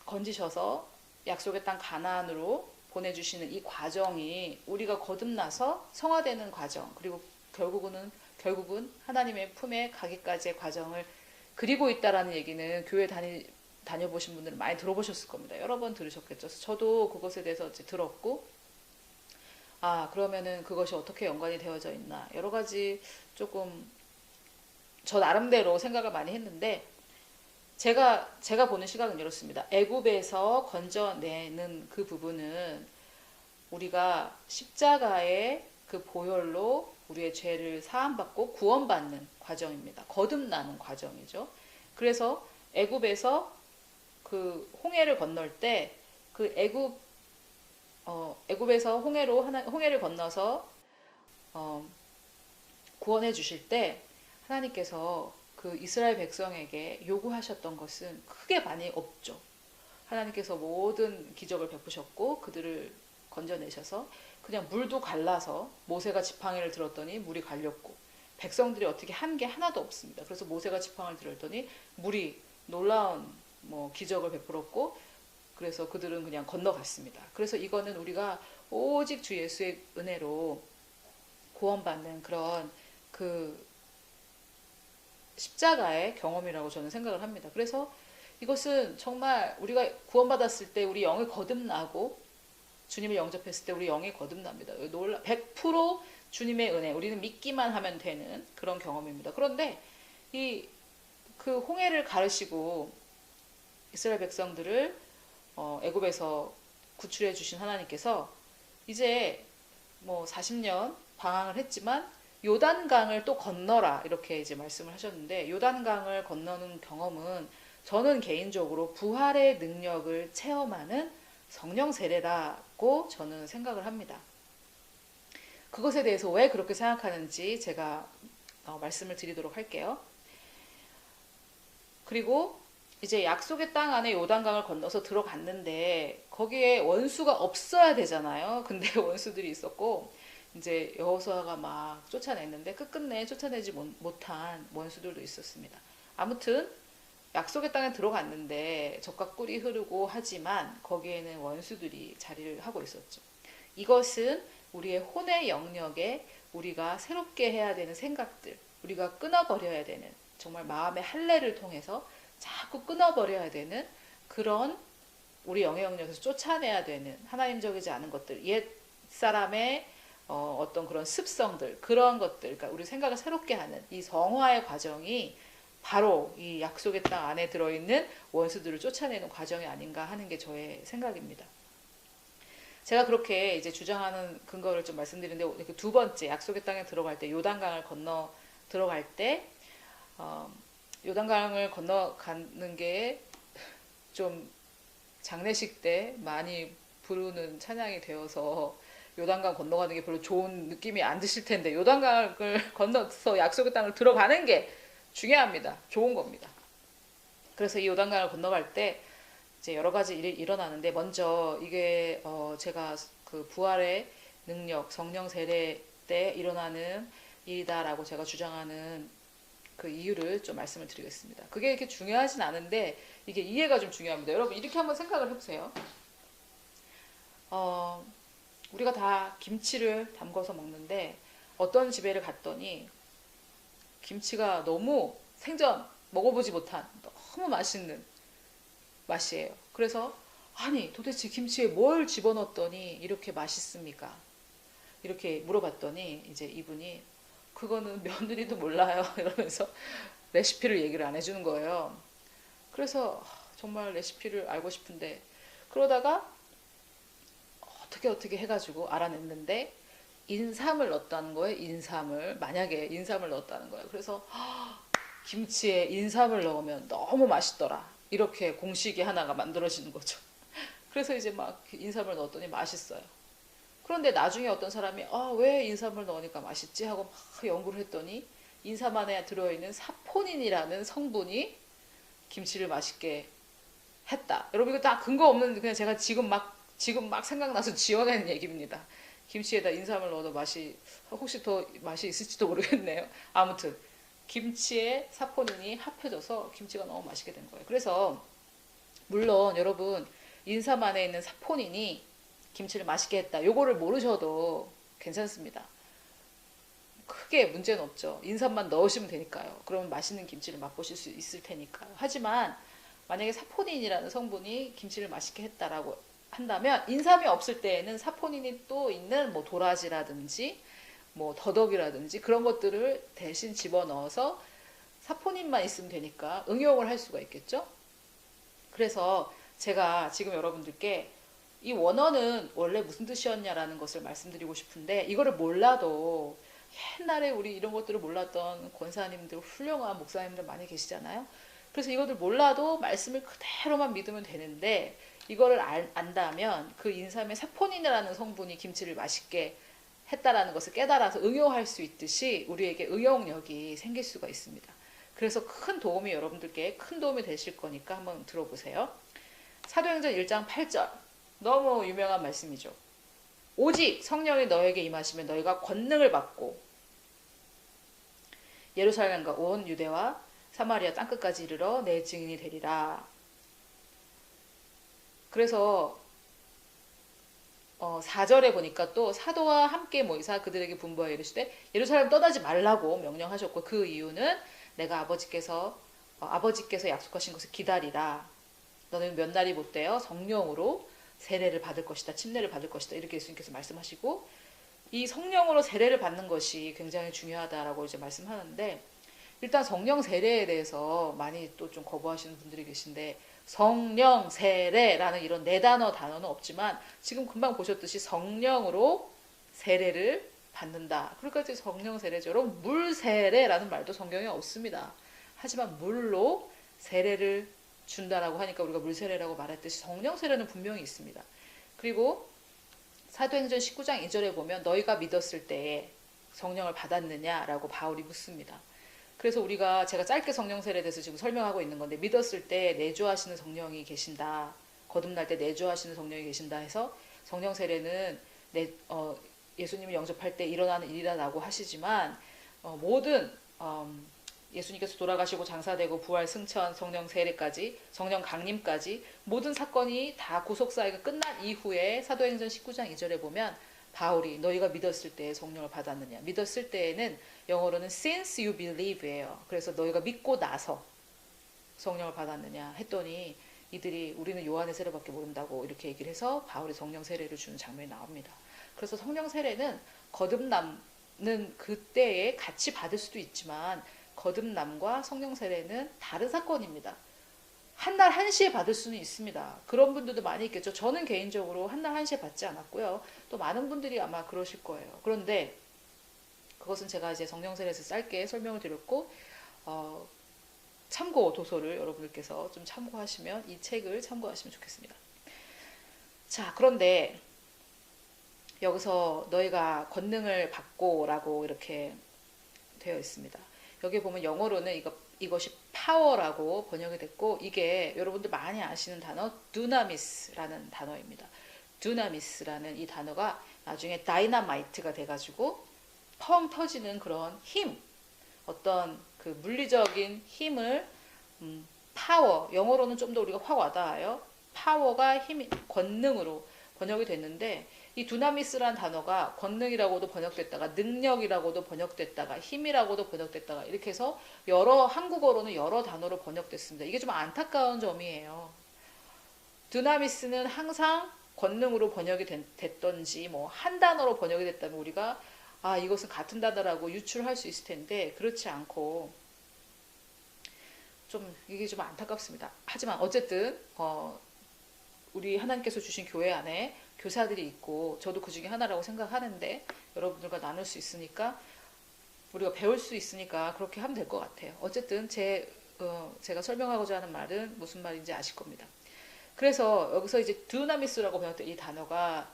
건지셔서 약속의 땅 가나안으로 보내주시는 이 과정이 우리가 거듭나서 성화되는 과정, 그리고 결국은 하나님의 품에 가기까지의 과정을 그리고 있다라는 얘기는 교회 다녀보신 분들은 많이 들어보셨을 겁니다. 여러 번 들으셨겠죠. 저도 그것에 대해서 이제 들었고, 그러면은 그것이 어떻게 연관이 되어져 있나, 여러 가지 조금 저 나름대로 생각을 많이 했는데, 제가 보는 시각은 이렇습니다. 애굽에서 건져내는 그 부분은 우리가 십자가의 그 보혈로 우리의 죄를 사함받고 구원받는 과정입니다. 거듭나는 과정이죠. 그래서 애굽에서 그 홍해를 건널 때 그 애굽에서 홍해를 건너서 구원해 주실 때 하나님께서 그 이스라엘 백성에게 요구하셨던 것은 크게 많이 없죠. 하나님께서 모든 기적을 베푸셨고 그들을 건져내셔서 그냥 물도 갈라서 모세가 지팡이를 들었더니 물이 갈렸고, 백성들이 어떻게 한 게 하나도 없습니다. 그래서 모세가 지팡이를 들었더니 물이 놀라운 기적을 베풀었고, 그래서 그들은 그냥 건너갔습니다. 그래서 이거는 우리가 오직 주 예수의 은혜로 구원받는 그런 그 십자가의 경험이라고 저는 생각을 합니다. 그래서 이것은 정말 우리가 구원받았을 때 우리 영이 거듭나고 주님을 영접했을 때 우리 영이 거듭납니다. 100% 주님의 은혜, 우리는 믿기만 하면 되는 그런 경험입니다. 그런데 그 홍해를 가르시고 이스라엘 백성들을 애굽에서 구출해 주신 하나님께서 이제 40년 방황을 했지만 요단강을 또 건너라 이렇게 이제 말씀을 하셨는데, 요단강을 건너는 경험은 저는 개인적으로 부활의 능력을 체험하는 성령 세례라고 저는 생각을 합니다. 그것에 대해서 왜 그렇게 생각하는지 제가 말씀을 드리도록 할게요. 그리고 이제 약속의 땅 안에 요단강을 건너서 들어갔는데 거기에 원수가 없어야 되잖아요. 근데 원수들이 있었고 이제 여호수아가 막 쫓아냈는데 끝끝내 쫓아내지 못한 원수들도 있었습니다. 아무튼 약속의 땅에 들어갔는데 적과 꿀이 흐르고 하지만 거기에는 원수들이 자리를 하고 있었죠. 이것은 우리의 혼의 영역에 우리가 새롭게 해야 되는 생각들, 우리가 끊어버려야 되는, 정말 마음의 할례를 통해서 자꾸 끊어버려야 되는 그런 우리 영의 영역에서 쫓아내야 되는 하나님적이지 않은 것들, 옛 사람의 어떤 그런 습성들, 그런 것들, 그러니까 우리 생각을 새롭게 하는 이 성화의 과정이 바로 이 약속의 땅 안에 들어있는 원수들을 쫓아내는 과정이 아닌가 하는 게 저의 생각입니다. 제가 그렇게 이제 주장하는 근거를 좀 말씀드리는데, 그 두 번째 약속의 땅에 들어갈 때, 요단강을 건너 들어갈 때 요단강을 건너가는 게 좀 장례식 때 많이 부르는 찬양이 되어서 요단강 건너가는 게 별로 좋은 느낌이 안 드실 텐데, 요단강을 건너서 약속의 땅을 들어가는 게 중요합니다. 좋은 겁니다. 그래서 이 요단강을 건너갈 때 이제 여러 가지 일이 일어나는데, 먼저 이게 제가 그 부활의 능력, 성령 세례 때 일어나는 일이다라고 제가 주장하는 그 이유를 좀 말씀을 드리겠습니다. 그게 이렇게 중요하진 않은데 이게 이해가 좀 중요합니다. 여러분 이렇게 한번 생각을 해보세요. 우리가 다 김치를 담궈서 먹는데 어떤 집에를 갔더니 김치가 너무 생전 먹어보지 못한 너무 맛있는 맛이에요. 그래서 아니 도대체 김치에 뭘 집어넣었더니 이렇게 맛있습니까? 이렇게 물어봤더니 이제 이분이 그거는 며느리도 몰라요 이러면서 레시피를 얘기를 안 해주는 거예요. 그래서 정말 레시피를 알고 싶은데, 그러다가 어떻게 해가지고 알아냈는데 인삼을 넣었다는 거예요. 만약에 인삼을 넣었다는 거예요. 그래서 김치에 인삼을 넣으면 너무 맛있더라, 이렇게 공식이 하나가 만들어지는 거죠. 그래서 이제 막 인삼을 넣었더니 맛있어요. 그런데 나중에 어떤 사람이 왜 인삼을 넣으니까 맛있지 하고 막 연구를 했더니 인삼 안에 들어있는 사포닌이라는 성분이 김치를 맛있게 했다. 여러분 이거 다 근거 없는, 그냥 제가 지금 막 지금 막 생각나서 지어낸 얘기입니다. 김치에다 인삼을 넣어도 맛이 혹시 더 맛이 있을지도 모르겠네요. 아무튼 김치에 사포닌이 합해져서 김치가 너무 맛있게 된 거예요. 그래서 물론 여러분 인삼 안에 있는 사포닌이 김치를 맛있게 했다. 요거를 모르셔도 괜찮습니다. 크게 문제는 없죠. 인삼만 넣으시면 되니까요. 그러면 맛있는 김치를 맛보실 수 있을 테니까요. 하지만 만약에 사포닌이라는 성분이 김치를 맛있게 했다라고 한다면 인삼이 없을 때에는 사포닌이 또 있는 뭐 도라지라든지 뭐 더덕이라든지 그런 것들을 대신 집어넣어서 사포닌만 있으면 되니까 응용을 할 수가 있겠죠. 그래서 제가 지금 여러분들께 이 원어는 원래 무슨 뜻이었냐라는 것을 말씀드리고 싶은데 이거를 몰라도 옛날에 우리 이런 것들을 몰랐던 권사님들 훌륭한 목사님들 많이 계시잖아요. 그래서 이것들 몰라도 말씀을 그대로만 믿으면 되는데 이거를 안다면 그 인삼의 사포닌이라는 성분이 김치를 맛있게 했다라는 것을 깨달아서 응용할 수 있듯이 우리에게 응용력이 생길 수가 있습니다. 그래서 큰 도움이 여러분들께 큰 도움이 되실 거니까 한번 들어보세요. 사도행전 1장 8절 너무 유명한 말씀이죠. 오직 성령이 너에게 임하시면 너희가 권능을 받고 예루살렘과 온 유대와 사마리아 땅끝까지 이르러 내 증인이 되리라. 그래서 4절에 보니까 또 사도와 함께 모이사 그들에게 분부하여 이르시되 예루살렘 떠나지 말라고 명령하셨고 그 이유는 내가 아버지께서 약속하신 것을 기다리라. 너는 몇 날이 못되어 성령으로 세례를 받을 것이다. 침례를 받을 것이다. 이렇게 예수님께서 말씀하시고 이 성령으로 세례를 받는 것이 굉장히 중요하다라고 이제 말씀하는데 일단 성령 세례에 대해서 많이 또 좀 거부하시는 분들이 계신데 성령 세례라는 이런 네 단어는 없지만 지금 금방 보셨듯이 성령으로 세례를 받는다. 그러니까 성령 세례죠. 여러분 물 세례라는 말도 성경에 없습니다. 하지만 물로 세례를 준다라고 하니까 우리가 물 세례라고 말했듯이 성령 세례는 분명히 있습니다. 그리고 사도행전 19장 2절에 보면 너희가 믿었을 때에 성령을 받았느냐라고 바울이 묻습니다. 그래서 제가 짧게 성령 세례에 대해서 지금 설명하고 있는 건데 믿었을 때 내주하시는 성령이 계신다. 거듭날 때 내주하시는 성령이 계신다 해서 성령 세례는 예수님을 영접할 때 일어나는 일이라고 하시지만 모든 예수님께서 돌아가시고 장사되고 부활 승천 성령 세례까지 성령 강림까지 모든 사건이 다 구속사회가 끝난 이후에 사도행전 19장 2절에 보면 바울이 너희가 믿었을 때 성령을 받았느냐. 믿었을 때에는 영어로는 since you believe예요. 그래서 너희가 믿고 나서 성령을 받았느냐 했더니 이들이 우리는 요한의 세례밖에 모른다고 이렇게 얘기를 해서 바울이 성령 세례를 주는 장면이 나옵니다. 그래서 성령 세례는 거듭남는 그때에 같이 받을 수도 있지만 거듭남과 성령 세례는 다른 사건입니다. 한날 한시에 받을 수는 있습니다. 그런 분들도 많이 있겠죠. 저는 개인적으로 한날 한시에 받지 않았고요. 또 많은 분들이 아마 그러실 거예요. 그런데 그것은 제가 이제 성령 세례에서 짧게 설명을 드렸고 참고 도서를 여러분들께서 좀 참고하시면 이 책을 참고하시면 좋겠습니다. 자, 그런데 여기서 너희가 권능을 받고라고 이렇게 되어 있습니다. 여기 보면 영어로는 이것이 파워라고 번역이 됐고 이게 여러분들 많이 아시는 단어 두나미스라는 단어입니다. 두나미스라는 이 단어가 나중에 다이나마이트가 돼가지고 펑 터지는 그런 힘, 어떤 그 물리적인 힘을 파워, 영어로는 좀 더 우리가 확 와닿아요. 파워가 힘, 권능으로 번역이 됐는데 이 두나미스라는 단어가 권능이라고도 번역됐다가 능력이라고도 번역됐다가 힘이라고도 번역됐다가 이렇게 해서 한국어로는 여러 단어로 번역됐습니다. 이게 좀 안타까운 점이에요. 두나미스는 항상 권능으로 번역이 됐던지 뭐 한 단어로 번역이 됐다면 우리가 이것은 같은 단어라고 유출할 수 있을 텐데 그렇지 않고 이게 좀 안타깝습니다. 하지만 어쨌든 우리 하나님께서 주신 교회 안에 교사들이 있고 저도 그 중에 하나라고 생각하는데 여러분들과 나눌 수 있으니까 우리가 배울 수 있으니까 그렇게 하면 될 것 같아요. 어쨌든 제가 설명하고자 하는 말은 무슨 말인지 아실 겁니다. 그래서 여기서 이제 두나미스라고 번역된 이 단어가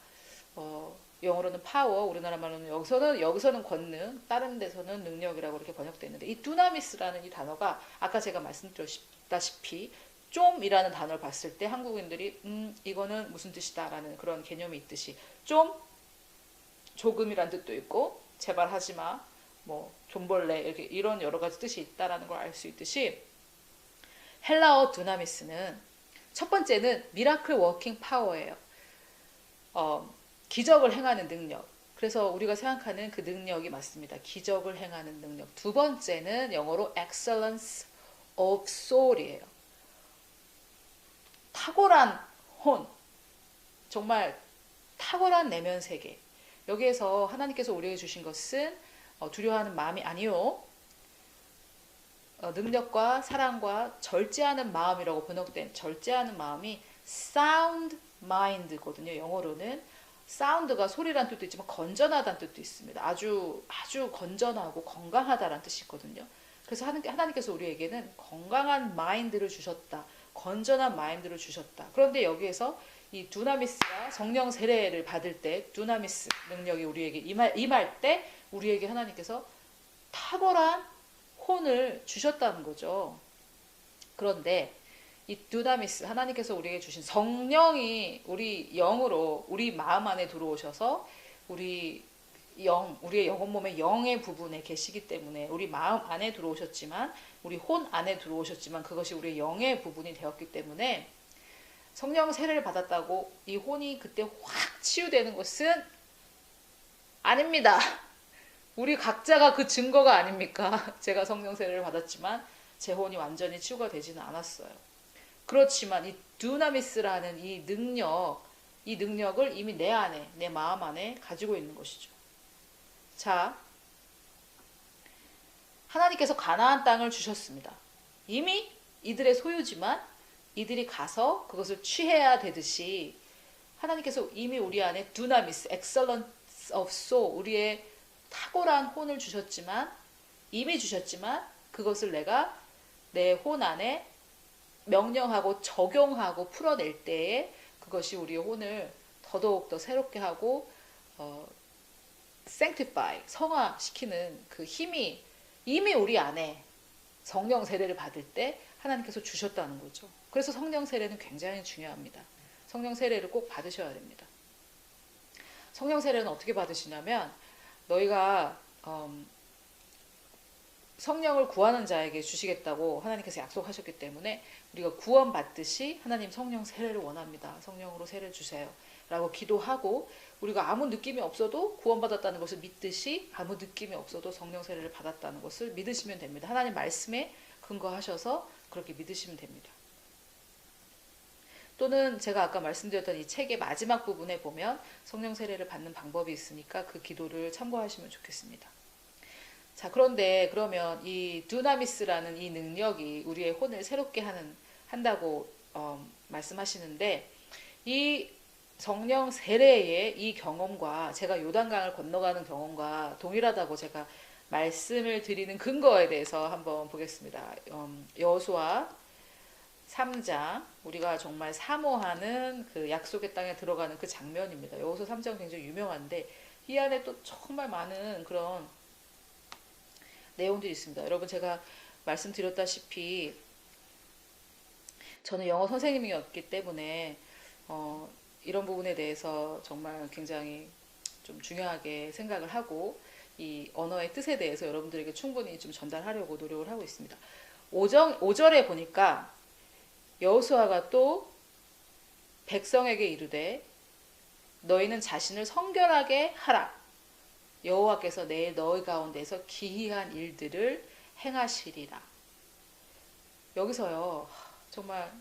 영어로는 파워, 우리나라 말로는 여기서는 권능, 다른 데서는 능력이라고 이렇게 번역되어 있는데 이 두나미스라는 이 단어가 아까 제가 말씀드렸다시피 좀이라는 단어를 봤을 때 한국인들이 이거는 무슨 뜻이다라는 그런 개념이 있듯이 좀 조금이란 뜻도 있고 제발 하지마 뭐 존벌레 이렇게 이런 여러 가지 뜻이 있다라는 걸 알 수 있듯이 헬라어 두나미스는 첫 번째는 미라클 워킹 파워예요. 기적을 행하는 능력. 그래서 우리가 생각하는 그 능력이 맞습니다. 기적을 행하는 능력. 두 번째는 영어로 excellence of soul이에요. 탁월한 혼. 정말 탁월한 내면 세계. 여기에서 하나님께서 우리에게 주신 것은 두려워하는 마음이 아니요. 능력과 사랑과 절제하는 마음이라고 번역된 절제하는 마음이 sound mind거든요. 영어로는 sound가 소리란 뜻도 있지만 건전하다는 뜻도 있습니다. 아주 건전하고 건강하다라는 뜻이 있거든요. 그래서 하나님께서 우리에게는 건강한 마인드를 주셨다. 건전한 마인드를 주셨다. 그런데 여기에서 이 두나미스가 성령 세례를 받을 때 두나미스 능력이 우리에게 임할 때 우리에게 하나님께서 탁월한 혼을 주셨다는 거죠. 그런데 이 두나미스 하나님께서 우리에게 주신 성령이 우리 영으로 우리 마음 안에 들어오셔서 우리의 영혼 몸의 영의 부분에 계시기 때문에 우리 마음 안에 들어오셨지만 우리 혼 안에 들어오셨지만 그것이 우리의 영의 부분이 되었기 때문에 성령 세례를 받았다고 이 혼이 그때 확 치유되는 것은 아닙니다. 우리 각자가 그 증거가 아닙니까? 제가 성령 세례를 받았지만 제 혼이 완전히 치유가 되지는 않았어요. 그렇지만 이 두나미스라는 이 능력을 이미 내 안에, 내 마음 안에 가지고 있는 것이죠. 자, 하나님께서 가나안 땅을 주셨습니다. 이미 이들의 소유지만 이들이 가서 그것을 취해야 되듯이 하나님께서 이미 우리 안에 두나미스, excellence of soul, 우리의 탁월한 혼을 주셨지만 이미 주셨지만 그것을 내가 내 혼 안에 명령하고 적용하고 풀어낼 때에 그것이 우리의 혼을 더더욱 더 새롭게 하고 sanctify, 성화시키는 그 힘이 이미 우리 안에 성령 세례를 받을 때 하나님께서 주셨다는 거죠. 그래서 성령 세례는 굉장히 중요합니다. 성령 세례를 꼭 받으셔야 됩니다. 성령 세례는 어떻게 받으시냐면 너희가 성령을 구하는 자에게 주시겠다고 하나님께서 약속하셨기 때문에 우리가 구원 받듯이 하나님 성령 세례를 원합니다. 성령으로 세례 주세요. 라고 기도하고 우리가 아무 느낌이 없어도 구원받았다는 것을 믿듯이 아무 느낌이 없어도 성령 세례를 받았다는 것을 믿으시면 됩니다. 하나님 말씀에 근거하셔서 그렇게 믿으시면 됩니다. 또는 제가 아까 말씀드렸던 이 책의 마지막 부분에 보면 성령 세례를 받는 방법이 있으니까 그 기도를 참고하시면 좋겠습니다. 자, 그런데 그러면 이 두나미스라는 이 능력이 우리의 혼을 새롭게 한다고 말씀하시는데 이 성령 세례의 이 경험과 제가 요단강을 건너가는 경험과 동일하다고 제가 말씀을 드리는 근거에 대해서 한번 보겠습니다. 여호수아 3장 우리가 정말 사모하는 그 약속의 땅에 들어가는 그 장면입니다. 여호수아 3장 굉장히 유명한데 이 안에 또 정말 많은 그런 내용들이 있습니다. 여러분 제가 말씀드렸다시피 저는 영어 선생님이었기 때문에 이런 부분에 대해서 정말 굉장히 좀 중요하게 생각을 하고 이 언어의 뜻에 대해서 여러분들에게 충분히 좀 전달하려고 노력을 하고 있습니다. 5절에 보니까 여호수아가 또 백성에게 이르되 너희는 자신을 성결하게 하라. 여호와께서 내일 너희 가운데서 기이한 일들을 행하시리라. 여기서요 정말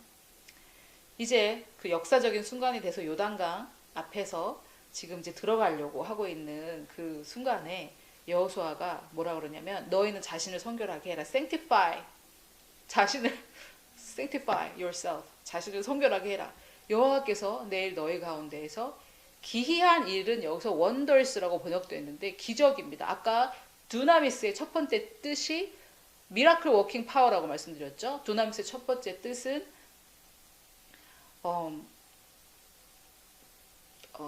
이제 그 역사적인 순간이 돼서 요단강 앞에서 지금 이제 들어가려고 하고 있는 그 순간에 여호수아가 뭐라 그러냐면 너희는 자신을 성결하게 해라. sanctify sanctify yourself. 자신을 성결하게 해라. 여호와께서 내일 너희 가운데에서 기이한 일은 여기서 wonders라고 번역되어 있는데 기적입니다. 아까 두나미스의 첫 번째 뜻이 미라클 워킹 파워라고 말씀드렸죠. 두나미스의 첫 번째 뜻은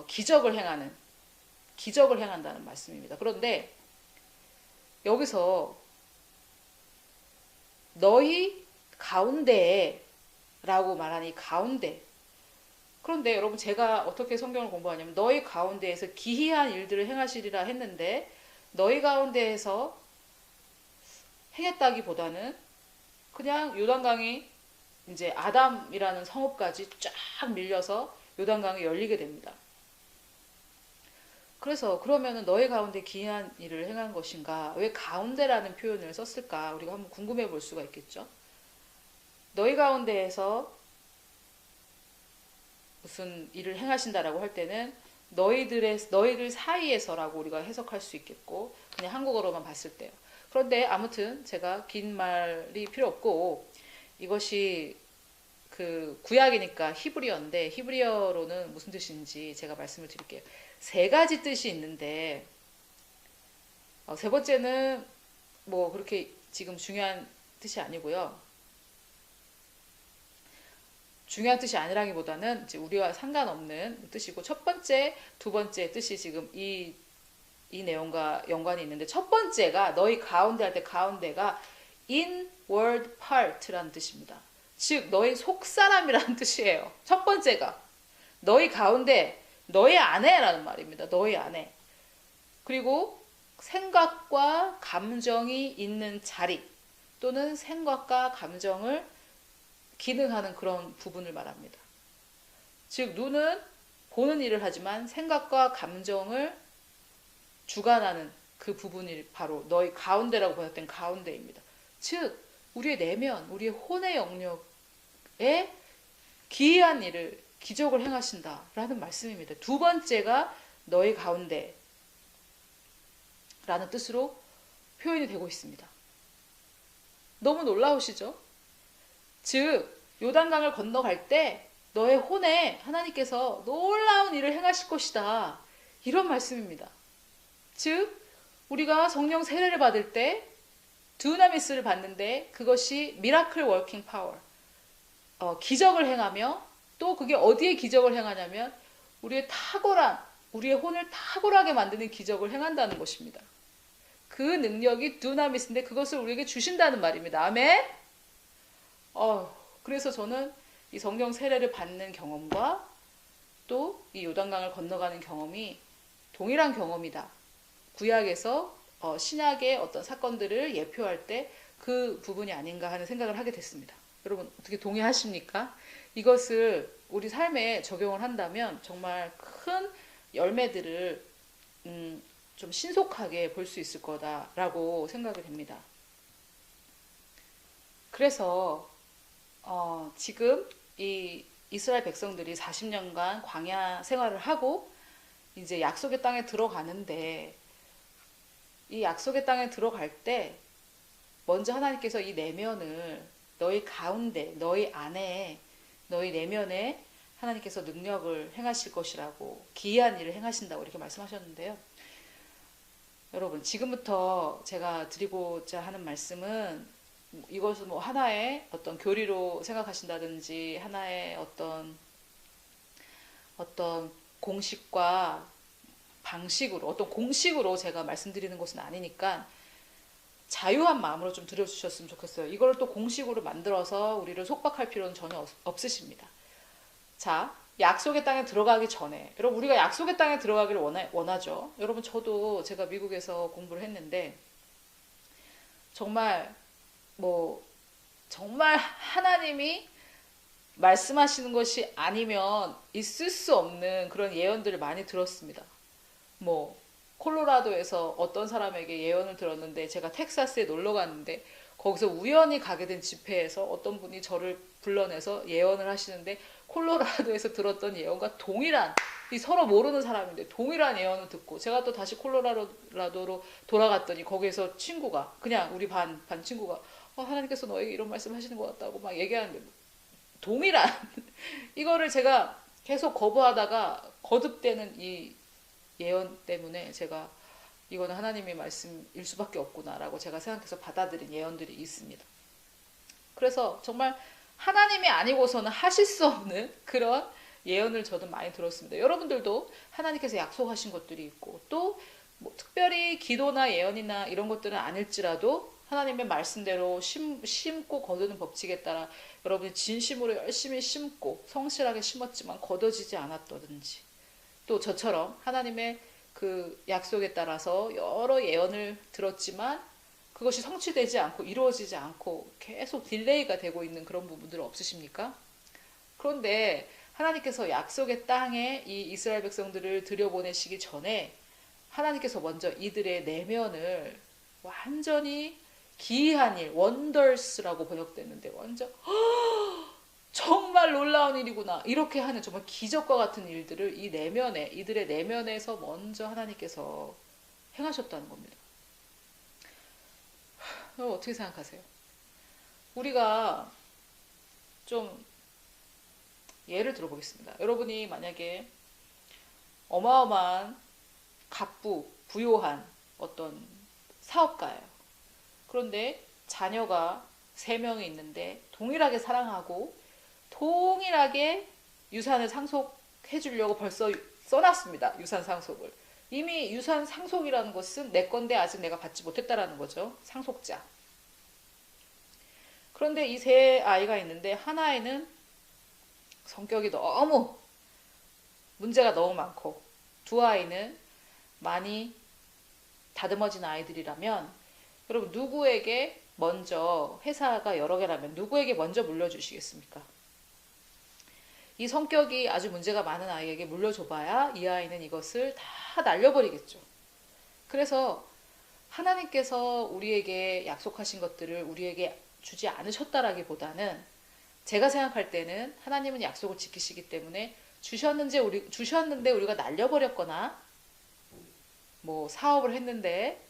기적을 행한다는 말씀입니다. 그런데 여기서 너희 가운데에 라고 말하는 이 가운데. 그런데 여러분 제가 어떻게 성경을 공부하냐면 너희 가운데에서 기이한 일들을 행하시리라 했는데 너희 가운데에서 행했다기보다는 그냥 요단강이 이제 아담이라는 성읍까지 쫙 밀려서 요단강이 열리게 됩니다. 그래서 그러면은 너희 가운데 기이한 일을 행한 것인가? 왜 가운데라는 표현을 썼을까? 우리가 한번 궁금해 볼 수가 있겠죠. 너희 가운데에서 무슨 일을 행하신다라고 할 때는 너희들 사이에서라고 우리가 해석할 수 있겠고 그냥 한국어로만 봤을 때요. 그런데 아무튼 제가 긴 말이 필요 없고 이것이 그 구약이니까 히브리어인데 히브리어로는 무슨 뜻인지 제가 말씀을 드릴게요. 세 가지 뜻이 있는데 세 번째는 뭐 그렇게 지금 중요한 뜻이 아니고요. 중요한 뜻이 아니라기보다는 이제 우리와 상관없는 뜻이고 첫 번째, 두 번째 뜻이 지금 이 내용과 연관이 있는데 첫 번째가 너희 가운데 할 때 가운데가 inward part라는 뜻입니다. 즉 너희 속사람이라는 뜻이에요. 첫 번째가 너희 가운데 너희 안에라는 말입니다. 너희 안에. 그리고 생각과 감정이 있는 자리 또는 생각과 감정을 기능하는 그런 부분을 말합니다. 즉 눈은 보는 일을 하지만 생각과 감정을 주관하는 그 부분이 바로 너희 가운데라고 번역된 가운데입니다. 즉 우리의 내면, 우리의 혼의 영역에 기이한 일을 기적을 행하신다라는 말씀입니다. 두 번째가 너희 가운데 라는 뜻으로 표현이 되고 있습니다. 너무 놀라우시죠? 즉 요단강을 건너갈 때 너의 혼에 하나님께서 놀라운 일을 행하실 것이다. 이런 말씀입니다. 즉 우리가 성령 세례를 받을 때 두나미스를 받는데 그것이 미라클 워킹 파워 기적을 행하며 또 그게 어디에 기적을 행하냐면 우리의 혼을 탁월하게 만드는 기적을 행한다는 것입니다. 그 능력이 두나미스인데 그것을 우리에게 주신다는 말입니다. 아멘. 그래서 저는 이 성령 세례를 받는 경험과 또 이 요단강을 건너가는 경험이 동일한 경험이다. 구약에서 신약의 어떤 사건들을 예표할 때 그 부분이 아닌가 하는 생각을 하게 됐습니다. 여러분 어떻게 동의하십니까? 이것을 우리 삶에 적용을 한다면 정말 큰 열매들을 좀 신속하게 볼 수 있을 거다라고 생각이 됩니다. 그래서 지금 이 이스라엘 백성들이 40년간 광야 생활을 하고 이제 약속의 땅에 들어가는데 이 약속의 땅에 들어갈 때 먼저 하나님께서 이 내면을 너희 가운데, 너희 안에, 너희 내면에 하나님께서 능력을 행하실 것이라고 기이한 일을 행하신다고 이렇게 말씀하셨는데요. 여러분 지금부터 제가 드리고자 하는 말씀은 이것은 뭐 하나의 어떤 교리로 생각하신다든지 하나의 어떤 공식과 방식으로 어떤 공식으로 제가 말씀드리는 것은 아니니까 자유한 마음으로 좀 들어주셨으면 좋겠어요. 이걸 또 공식으로 만들어서 우리를 속박할 필요는 전혀 없으십니다. 자, 약속의 땅에 들어가기 전에 여러분 우리가 약속의 땅에 들어가기를 원하죠. 여러분 저도 제가 미국에서 공부를 했는데 정말 하나님이 말씀하시는 것이 아니면 있을 수 없는 그런 예언들을 많이 들었습니다. 콜로라도에서 어떤 사람에게 예언을 들었는데 제가 텍사스에 놀러 갔는데 거기서 우연히 가게 된 집회에서 어떤 분이 저를 불러내서 예언을 하시는데 콜로라도에서 들었던 예언과 동일한 서로 모르는 사람인데 동일한 예언을 듣고 제가 또 다시 콜로라도로 돌아갔더니 거기에서 친구가 그냥 우리 반 친구가 하나님께서 너에게 이런 말씀 하시는 것 같다고 막 얘기하는데 동일한 이거를 제가 계속 거부하다가 거듭되는 이 예언 때문에 제가 이거는 하나님의 말씀일 수밖에 없구나라고 제가 생각해서 받아들인 예언들이 있습니다. 그래서 정말 하나님이 아니고서는 하실 수 없는 그런 예언을 저도 많이 들었습니다. 여러분들도 하나님께서 약속하신 것들이 있고 또 특별히 기도나 예언이나 이런 것들은 아닐지라도 하나님의 말씀대로 심고 거두는 법칙에 따라 여러분이 진심으로 열심히 심고 성실하게 심었지만 거둬지지 않았다든지, 또 저처럼 하나님의 그 약속에 따라서 여러 예언을 들었지만 그것이 성취되지 않고 이루어지지 않고 계속 딜레이가 되고 있는 그런 부분들 없으십니까? 그런데 하나님께서 약속의 땅에 이 이스라엘 백성들을 들여보내시기 전에 하나님께서 먼저 이들의 내면을 완전히 기이한 일, 원더스라고 번역됐는데 완전 정말 놀라운 일이구나 이렇게 하는 정말 기적과 같은 일들을 이 내면에, 이들의 내면에서 먼저 하나님께서 행하셨다는 겁니다. 여러분 어떻게 생각하세요? 우리가 좀 예를 들어보겠습니다. 여러분이 만약에 어마어마한 부유한 어떤 사업가예요. 그런데 자녀가 3명이 있는데 동일하게 사랑하고 동일하게 유산을 상속해 주려고 벌써 써놨습니다. 유산 상속을. 이미 유산 상속이라는 것은 내 건데 아직 내가 받지 못했다라는 거죠. 상속자. 그런데 이 3아이가 있는데 하나에는 성격이 너무 문제가 너무 많고 2아이는 많이 다듬어진 아이들이라면 여러분 누구에게 먼저, 회사가 여러 개라면 누구에게 먼저 물려주시겠습니까? 이 성격이 아주 문제가 많은 아이에게 물려줘봐야 이 아이는 이것을 다 날려버리겠죠. 그래서 하나님께서 우리에게 약속하신 것들을 우리에게 주지 않으셨다라기보다는 제가 생각할 때는 하나님은 약속을 지키시기 때문에 주셨는데 우리가 날려버렸거나 뭐 사업을 했는데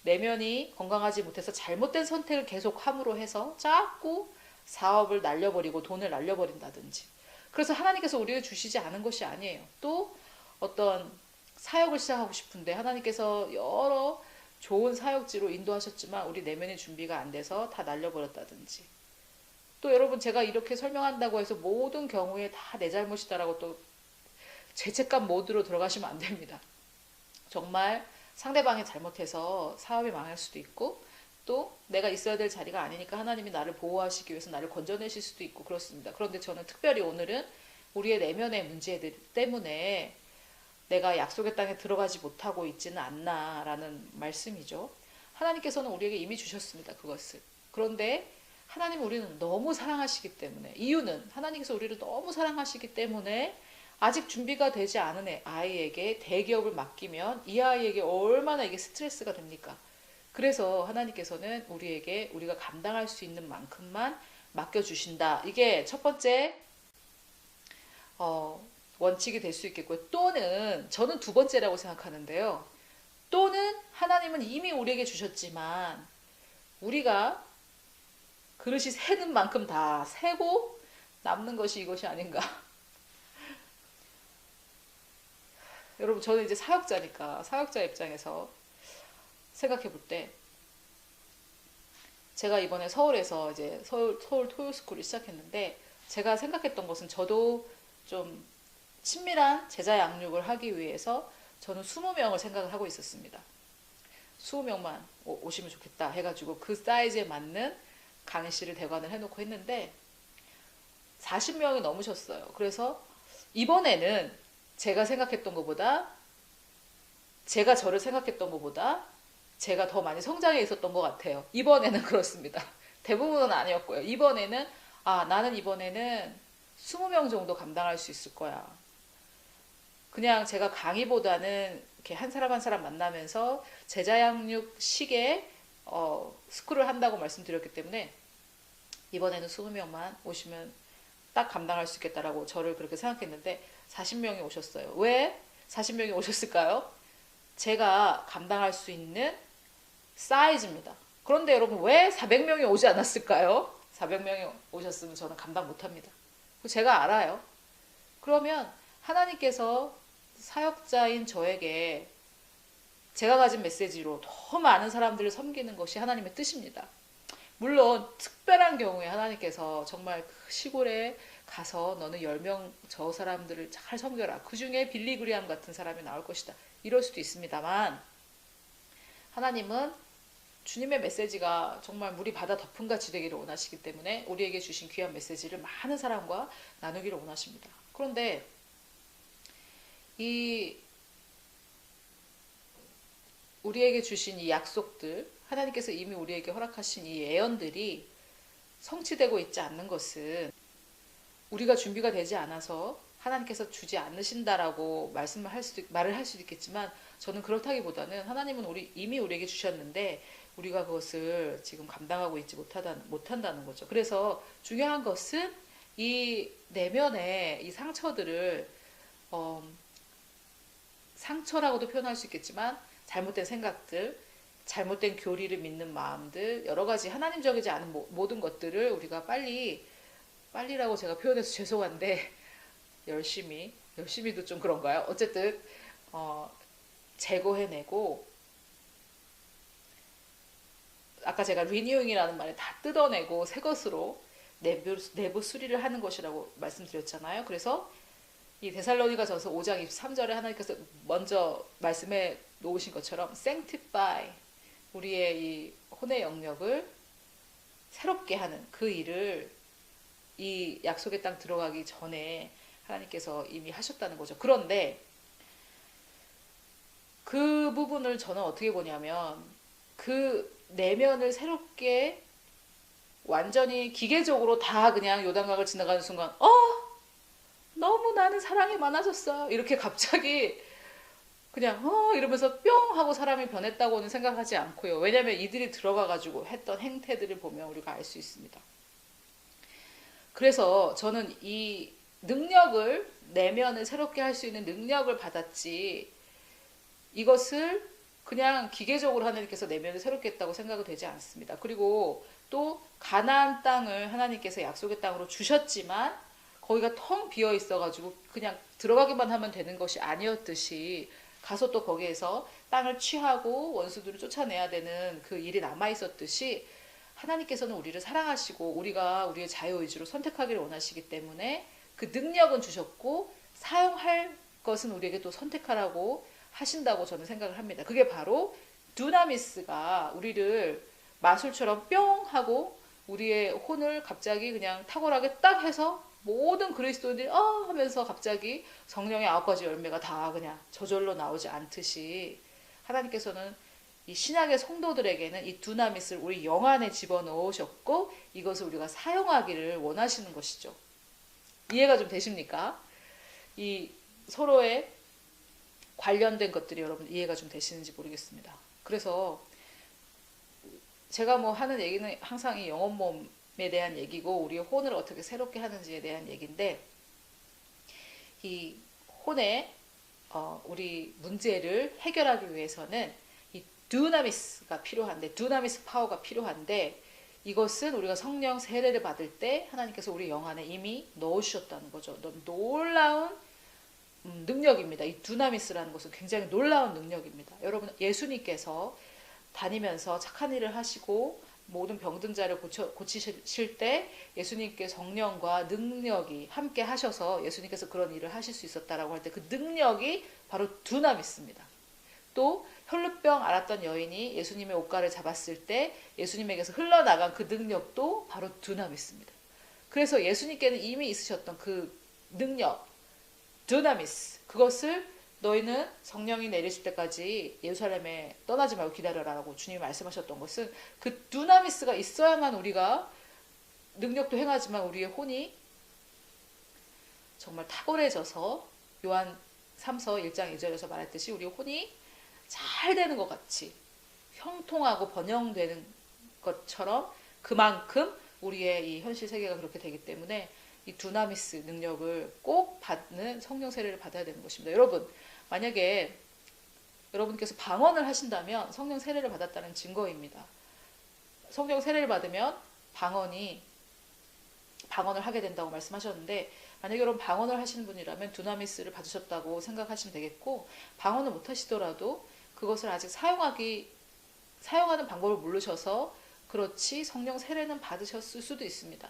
내면이 건강하지 못해서 잘못된 선택을 계속 함으로 해서 자꾸 사업을 날려버리고 돈을 날려버린다든지. 그래서 하나님께서 우리에게 주시지 않은 것이 아니에요. 또 어떤 사역을 시작하고 싶은데 하나님께서 여러 좋은 사역지로 인도하셨지만 우리 내면의 준비가 안 돼서 다 날려버렸다든지. 또 여러분 제가 이렇게 설명한다고 해서 모든 경우에 다 내 잘못이다라고 또 죄책감 모드로 들어가시면 안 됩니다. 정말 상대방이 잘못해서 사업이 망할 수도 있고 또 내가 있어야 될 자리가 아니니까 하나님이 나를 보호하시기 위해서 나를 건져내실 수도 있고 그렇습니다. 그런데 저는 특별히 오늘은 우리의 내면의 문제들 때문에 내가 약속의 땅에 들어가지 못하고 있지는 않나라는 말씀이죠. 하나님께서는 우리에게 이미 주셨습니다. 그것을. 그런데 하나님 우리는 너무 사랑하시기 때문에, 이유는 하나님께서 우리를 너무 사랑하시기 때문에 아직 준비가 되지 않은 아이에게 대기업을 맡기면 이 아이에게 얼마나 이게 스트레스가 됩니까? 그래서 하나님께서는 우리에게 우리가 감당할 수 있는 만큼만 맡겨주신다. 이게 첫 번째 원칙이 될 수 있겠고요. 또는 저는 2번째라고 생각하는데요. 또는 하나님은 이미 우리에게 주셨지만 우리가 그릇이 새는 만큼 다 새고 남는 것이 이것이 아닌가. 여러분 저는 이제 사역자니까 사역자 입장에서 생각해 볼 때 제가 이번에 서울에서 이제 서울 토요스쿨을 시작했는데 제가 생각했던 것은 저도 좀 친밀한 제자 양육을 하기 위해서 저는 20명을 생각을 하고 있었습니다. 20명만 오시면 좋겠다 해가지고 그 사이즈에 맞는 강의실을 대관을 해놓고 했는데 40명이 넘으셨어요. 그래서 이번에는 제가 생각했던 것보다 제가 저를 생각했던 것보다 제가 더 많이 성장해 있었던 것 같아요. 이번에는 그렇습니다. 대부분은 아니었고요. 이번에는 나는 이번에는 20명 정도 감당할 수 있을 거야. 그냥 제가 강의보다는 이렇게 한 사람 한 사람 만나면서 제자 양육식의 스쿨을 한다고 말씀드렸기 때문에 이번에는 20명만 오시면 딱 감당할 수 있겠다라고 저를 그렇게 생각했는데 40명이 오셨어요. 왜 40명이 오셨을까요? 제가 감당할 수 있는 사이즈입니다. 그런데 여러분 왜 400명이 오지 않았을까요? 400명이 오셨으면 저는 감당 못합니다. 제가 알아요. 그러면 하나님께서 사역자인 저에게 제가 가진 메시지로 더 많은 사람들을 섬기는 것이 하나님의 뜻입니다. 물론 특별한 경우에 하나님께서 정말 그 시골에 가서 너는 10명 저 사람들을 잘 섬겨라. 그 중에 빌리 그리암 같은 사람이 나올 것이다. 이럴 수도 있습니다만 하나님은 주님의 메시지가 정말 물이 바다 덮음같이 되기를 원하시기 때문에 우리에게 주신 귀한 메시지를 많은 사람과 나누기를 원하십니다. 그런데 이 우리에게 주신 이 약속들, 하나님께서 이미 우리에게 허락하신 이 예언들이 성취되고 있지 않는 것은 우리가 준비가 되지 않아서 하나님께서 주지 않으신다라고 말을 할 수도 있겠지만, 저는 그렇다기보다는 하나님은 이미 우리에게 주셨는데 우리가 그것을 지금 감당하고 있지 못한다는 거죠. 그래서 중요한 것은 이 내면의 이 상처들을 상처라고도 표현할 수 있겠지만, 잘못된 생각들, 잘못된 교리를 믿는 마음들, 여러 가지 하나님적이지 않은 모든 것들을 우리가 빨리라고 제가 표현해서 죄송한데 열심히도 좀 그런가요? 어쨌든 제거해내고, 아까 제가 리뉴잉이라는 말에 다 뜯어내고 새 것으로 내부 수리를 하는 것이라고 말씀드렸잖아요. 그래서 이 데살로니가전서 5장 23절에 하나님께서 먼저 말씀해 놓으신 것처럼 sanctify, 우리의 이 혼의 영역을 새롭게 하는 그 일을 이 약속의 땅 들어가기 전에 하나님께서 이미 하셨다는 거죠. 그런데 그 부분을 저는 어떻게 보냐면, 그 내면을 새롭게 완전히 기계적으로 다 그냥 요단강을 지나가는 순간 너무 나는 사랑이 많아졌어 이렇게 갑자기 그냥 이러면서 뿅 하고 사람이 변했다고는 생각하지 않고요. 왜냐하면 이들이 들어가가지고 했던 행태들을 보면 우리가 알 수 있습니다. 그래서 저는 이 능력을, 내면을 새롭게 할 수 있는 능력을 받았지, 이것을 그냥 기계적으로 하나님께서 내면을 새롭게 했다고 생각이 되지 않습니다. 그리고 또 가나안 땅을 하나님께서 약속의 땅으로 주셨지만 거기가 텅 비어 있어가지고 그냥 들어가기만 하면 되는 것이 아니었듯이, 가서 또 거기에서 땅을 취하고 원수들을 쫓아내야 되는 그 일이 남아 있었듯이, 하나님께서는 우리를 사랑하시고 우리가 우리의 자유의지로 선택하기를 원하시기 때문에 그 능력은 주셨고 사용할 것은 우리에게 또 선택하라고 하신다고 저는 생각을 합니다. 그게 바로 두나미스가 우리를 마술처럼 뿅 하고 우리의 혼을 갑자기 그냥 탁월하게 딱 해서 모든 그리스도인들이 하면서 갑자기 성령의 9가지 열매가 다 그냥 저절로 나오지 않듯이, 하나님께서는 이 신약의 성도들에게는 이 두나미스를 우리 영 안에 집어넣으셨고 이것을 우리가 사용하기를 원하시는 것이죠. 이해가 좀 되십니까? 이 서로의 관련된 것들이 여러분 이해가 좀 되시는지 모르겠습니다. 그래서 제가 하는 얘기는 항상 이 영혼 몸에 대한 얘기고 우리의 혼을 어떻게 새롭게 하는지에 대한 얘기인데, 이 혼의 우리 문제를 해결하기 위해서는 이 두나미스가 필요한데, 두나미스 파워가 필요한데, 이것은 우리가 성령 세례를 받을 때 하나님께서 우리 영 안에 이미 넣으셨다는 거죠. 놀라운 능력입니다. 이 두나미스라는 것은 굉장히 놀라운 능력입니다. 여러분, 예수님께서 다니면서 착한 일을 하시고 모든 병든 자를 고치실 때 예수님께 성령과 능력이 함께 하셔서 예수님께서 그런 일을 하실 수 있었다라고 할 때 그 능력이 바로 두나미스입니다. 또 혈루병 앓았던 여인이 예수님의 옷가를 잡았을 때 예수님에게서 흘러나간 그 능력도 바로 두나미스입니다. 그래서 예수님께는 이미 있으셨던 그 능력, 두나미스, 그것을 너희는 성령이 내리실 때까지 예루살렘에 떠나지 말고 기다려라라고 주님이 말씀하셨던 것은, 그 두나미스가 있어야만 우리가 능력도 행하지만 우리의 혼이 정말 탁월해져서, 요한 3서 1장 2절에서 말했듯이 우리의 혼이 잘 되는 것 같이 형통하고 번영되는 것처럼 그만큼 우리의 이 현실 세계가 그렇게 되기 때문에 이 두나미스 능력을 꼭 받는 성령 세례를 받아야 되는 것입니다. 여러분, 만약에 여러분께서 방언을 하신다면 성령 세례를 받았다는 증거입니다. 성령 세례를 받으면 방언을 하게 된다고 말씀하셨는데, 만약에 여러분 방언을 하시는 분이라면 두나미스를 받으셨다고 생각하시면 되겠고, 방언을 못 하시더라도 그것을 아직 사용하는 방법을 모르셔서 그렇지 성령 세례는 받으셨을 수도 있습니다.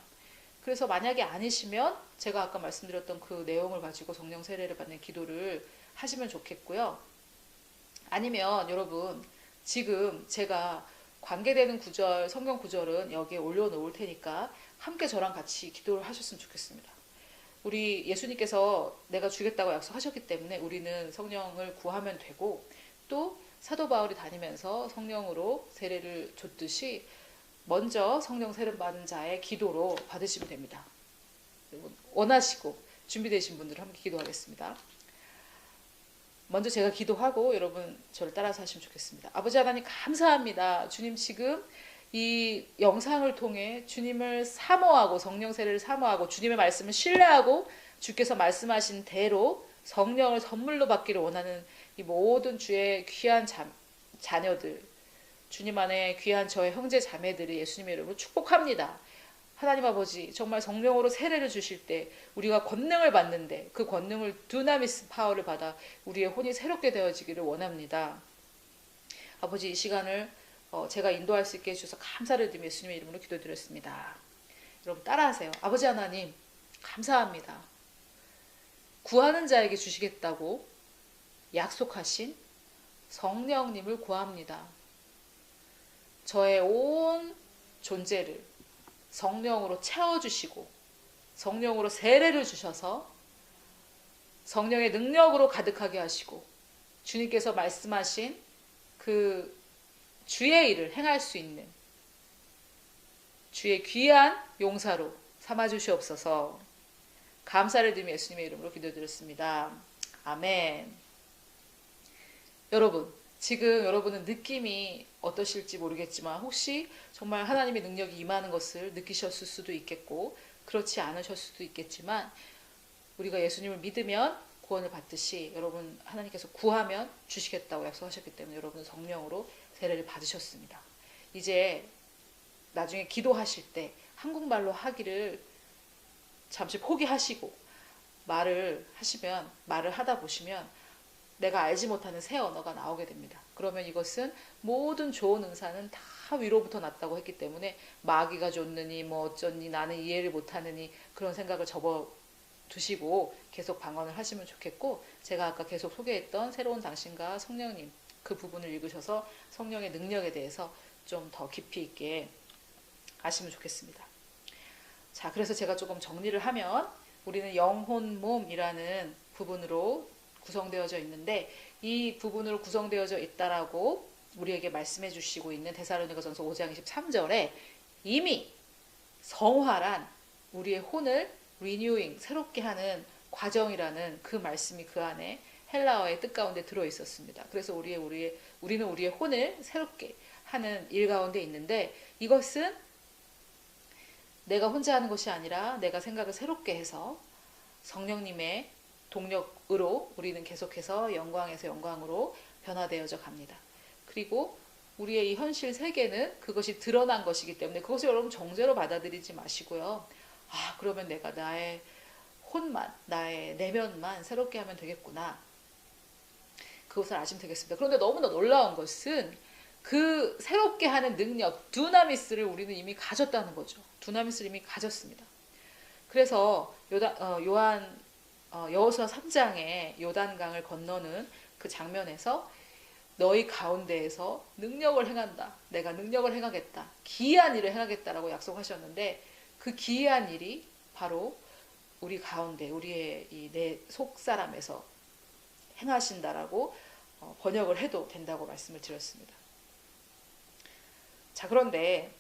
그래서 만약에 아니시면 제가 아까 말씀드렸던 그 내용을 가지고 성령 세례를 받는 기도를 하시면 좋겠고요. 아니면 여러분, 지금 제가 관계되는 구절, 성경 구절은 여기에 올려놓을 테니까 함께 저랑 같이 기도를 하셨으면 좋겠습니다. 우리 예수님께서 내가 주겠다고 약속하셨기 때문에 우리는 성령을 구하면 되고, 또 사도 바울이 다니면서 성령으로 세례를 줬듯이 먼저 성령 세례 받은 자의 기도로 받으시면 됩니다. 원하시고 준비되신 분들은 함께 기도하겠습니다. 먼저 제가 기도하고 여러분 저를 따라서 하시면 좋겠습니다. 아버지 하나님 감사합니다. 주님, 지금 이 영상을 통해 주님을 사모하고 성령 세례를 사모하고 주님의 말씀을 신뢰하고 주께서 말씀하신 대로 성령을 선물로 받기를 원하는 이 모든 주의 귀한 자녀들, 주님 안에 귀한 저의 형제 자매들을 예수님의 이름으로 축복합니다. 하나님 아버지, 정말 성령으로 세례를 주실 때 우리가 권능을 받는데 그 권능을 두나미스 파워를 받아 우리의 혼이 새롭게 되어지기를 원합니다. 아버지, 이 시간을 제가 인도할 수 있게 해주셔서 감사를 드리며 예수님의 이름으로 기도드렸습니다. 여러분 따라하세요. 아버지 하나님 감사합니다. 구하는 자에게 주시겠다고 약속하신 성령님을 구합니다. 저의 온 존재를 성령으로 채워주시고 성령으로 세례를 주셔서 성령의 능력으로 가득하게 하시고 주님께서 말씀하신 그 주의 일을 행할 수 있는 주의 귀한 용사로 삼아주시옵소서. 감사를 드리며 예수님의 이름으로 기도드렸습니다. 아멘. 여러분, 지금 여러분은 느낌이 어떠실지 모르겠지만 혹시 정말 하나님의 능력이 임하는 것을 느끼셨을 수도 있겠고 그렇지 않으셨을 수도 있겠지만 우리가 예수님을 믿으면 구원을 받듯이 여러분 하나님께서 구하면 주시겠다고 약속하셨기 때문에 여러분은 성령으로 세례를 받으셨습니다. 이제 나중에 기도하실 때 한국말로 하기를 잠시 포기하시고 말을 하다 보시면 내가 알지 못하는 새 언어가 나오게 됩니다. 그러면 이것은 모든 좋은 은사는 다 위로부터 났다고 했기 때문에 마귀가 줬느니 뭐 어쩌니 나는 이해를 못하느니 그런 생각을 접어두시고 계속 방언을 하시면 좋겠고, 제가 아까 계속 소개했던 새로운 당신과 성령님 그 부분을 읽으셔서 성령의 능력에 대해서 좀 더 깊이 있게 아시면 좋겠습니다. 자, 그래서 제가 조금 정리를 하면 우리는 영혼 몸이라는 부분으로 구성되어져 있는데 이 부분으로 구성되어져 있다라고 우리에게 말씀해 주시고 있는 데살로니가전서 5장 23절에 이미 성화란 우리의 혼을 리뉴잉 새롭게 하는 과정이라는 그 말씀이 그 안에 헬라어의 뜻 가운데 들어 있었습니다. 그래서 우리는 우리의 혼을 새롭게 하는 일 가운데 있는데 이것은 내가 혼자 하는 것이 아니라 내가 생각을 새롭게 해서 성령님의 동력으로 우리는 계속해서 영광에서 영광으로 변화되어져 갑니다. 그리고 우리의 이 현실 세계는 그것이 드러난 것이기 때문에 그것을 여러분 정죄로 받아들이지 마시고요. 아, 그러면 내가 나의 혼만, 나의 내면만 새롭게 하면 되겠구나. 그것을 아시면 되겠습니다. 그런데 너무나 놀라운 것은 그 새롭게 하는 능력, 두나미스를 우리는 이미 가졌다는 거죠. 두나미스를 이미 가졌습니다. 그래서 여호수아 3장에 요단강을 건너는 그 장면에서 너희 가운데에서 능력을 행한다. 내가 능력을 행하겠다. 기이한 일을 행하겠다라고 약속하셨는데 그 기이한 일이 바로 우리 가운데 우리의 이 내 속사람에서 행하신다라고 번역을 해도 된다고 말씀을 드렸습니다. 자, 그런데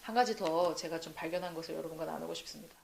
한 가지 더 제가 좀 발견한 것을 여러분과 나누고 싶습니다.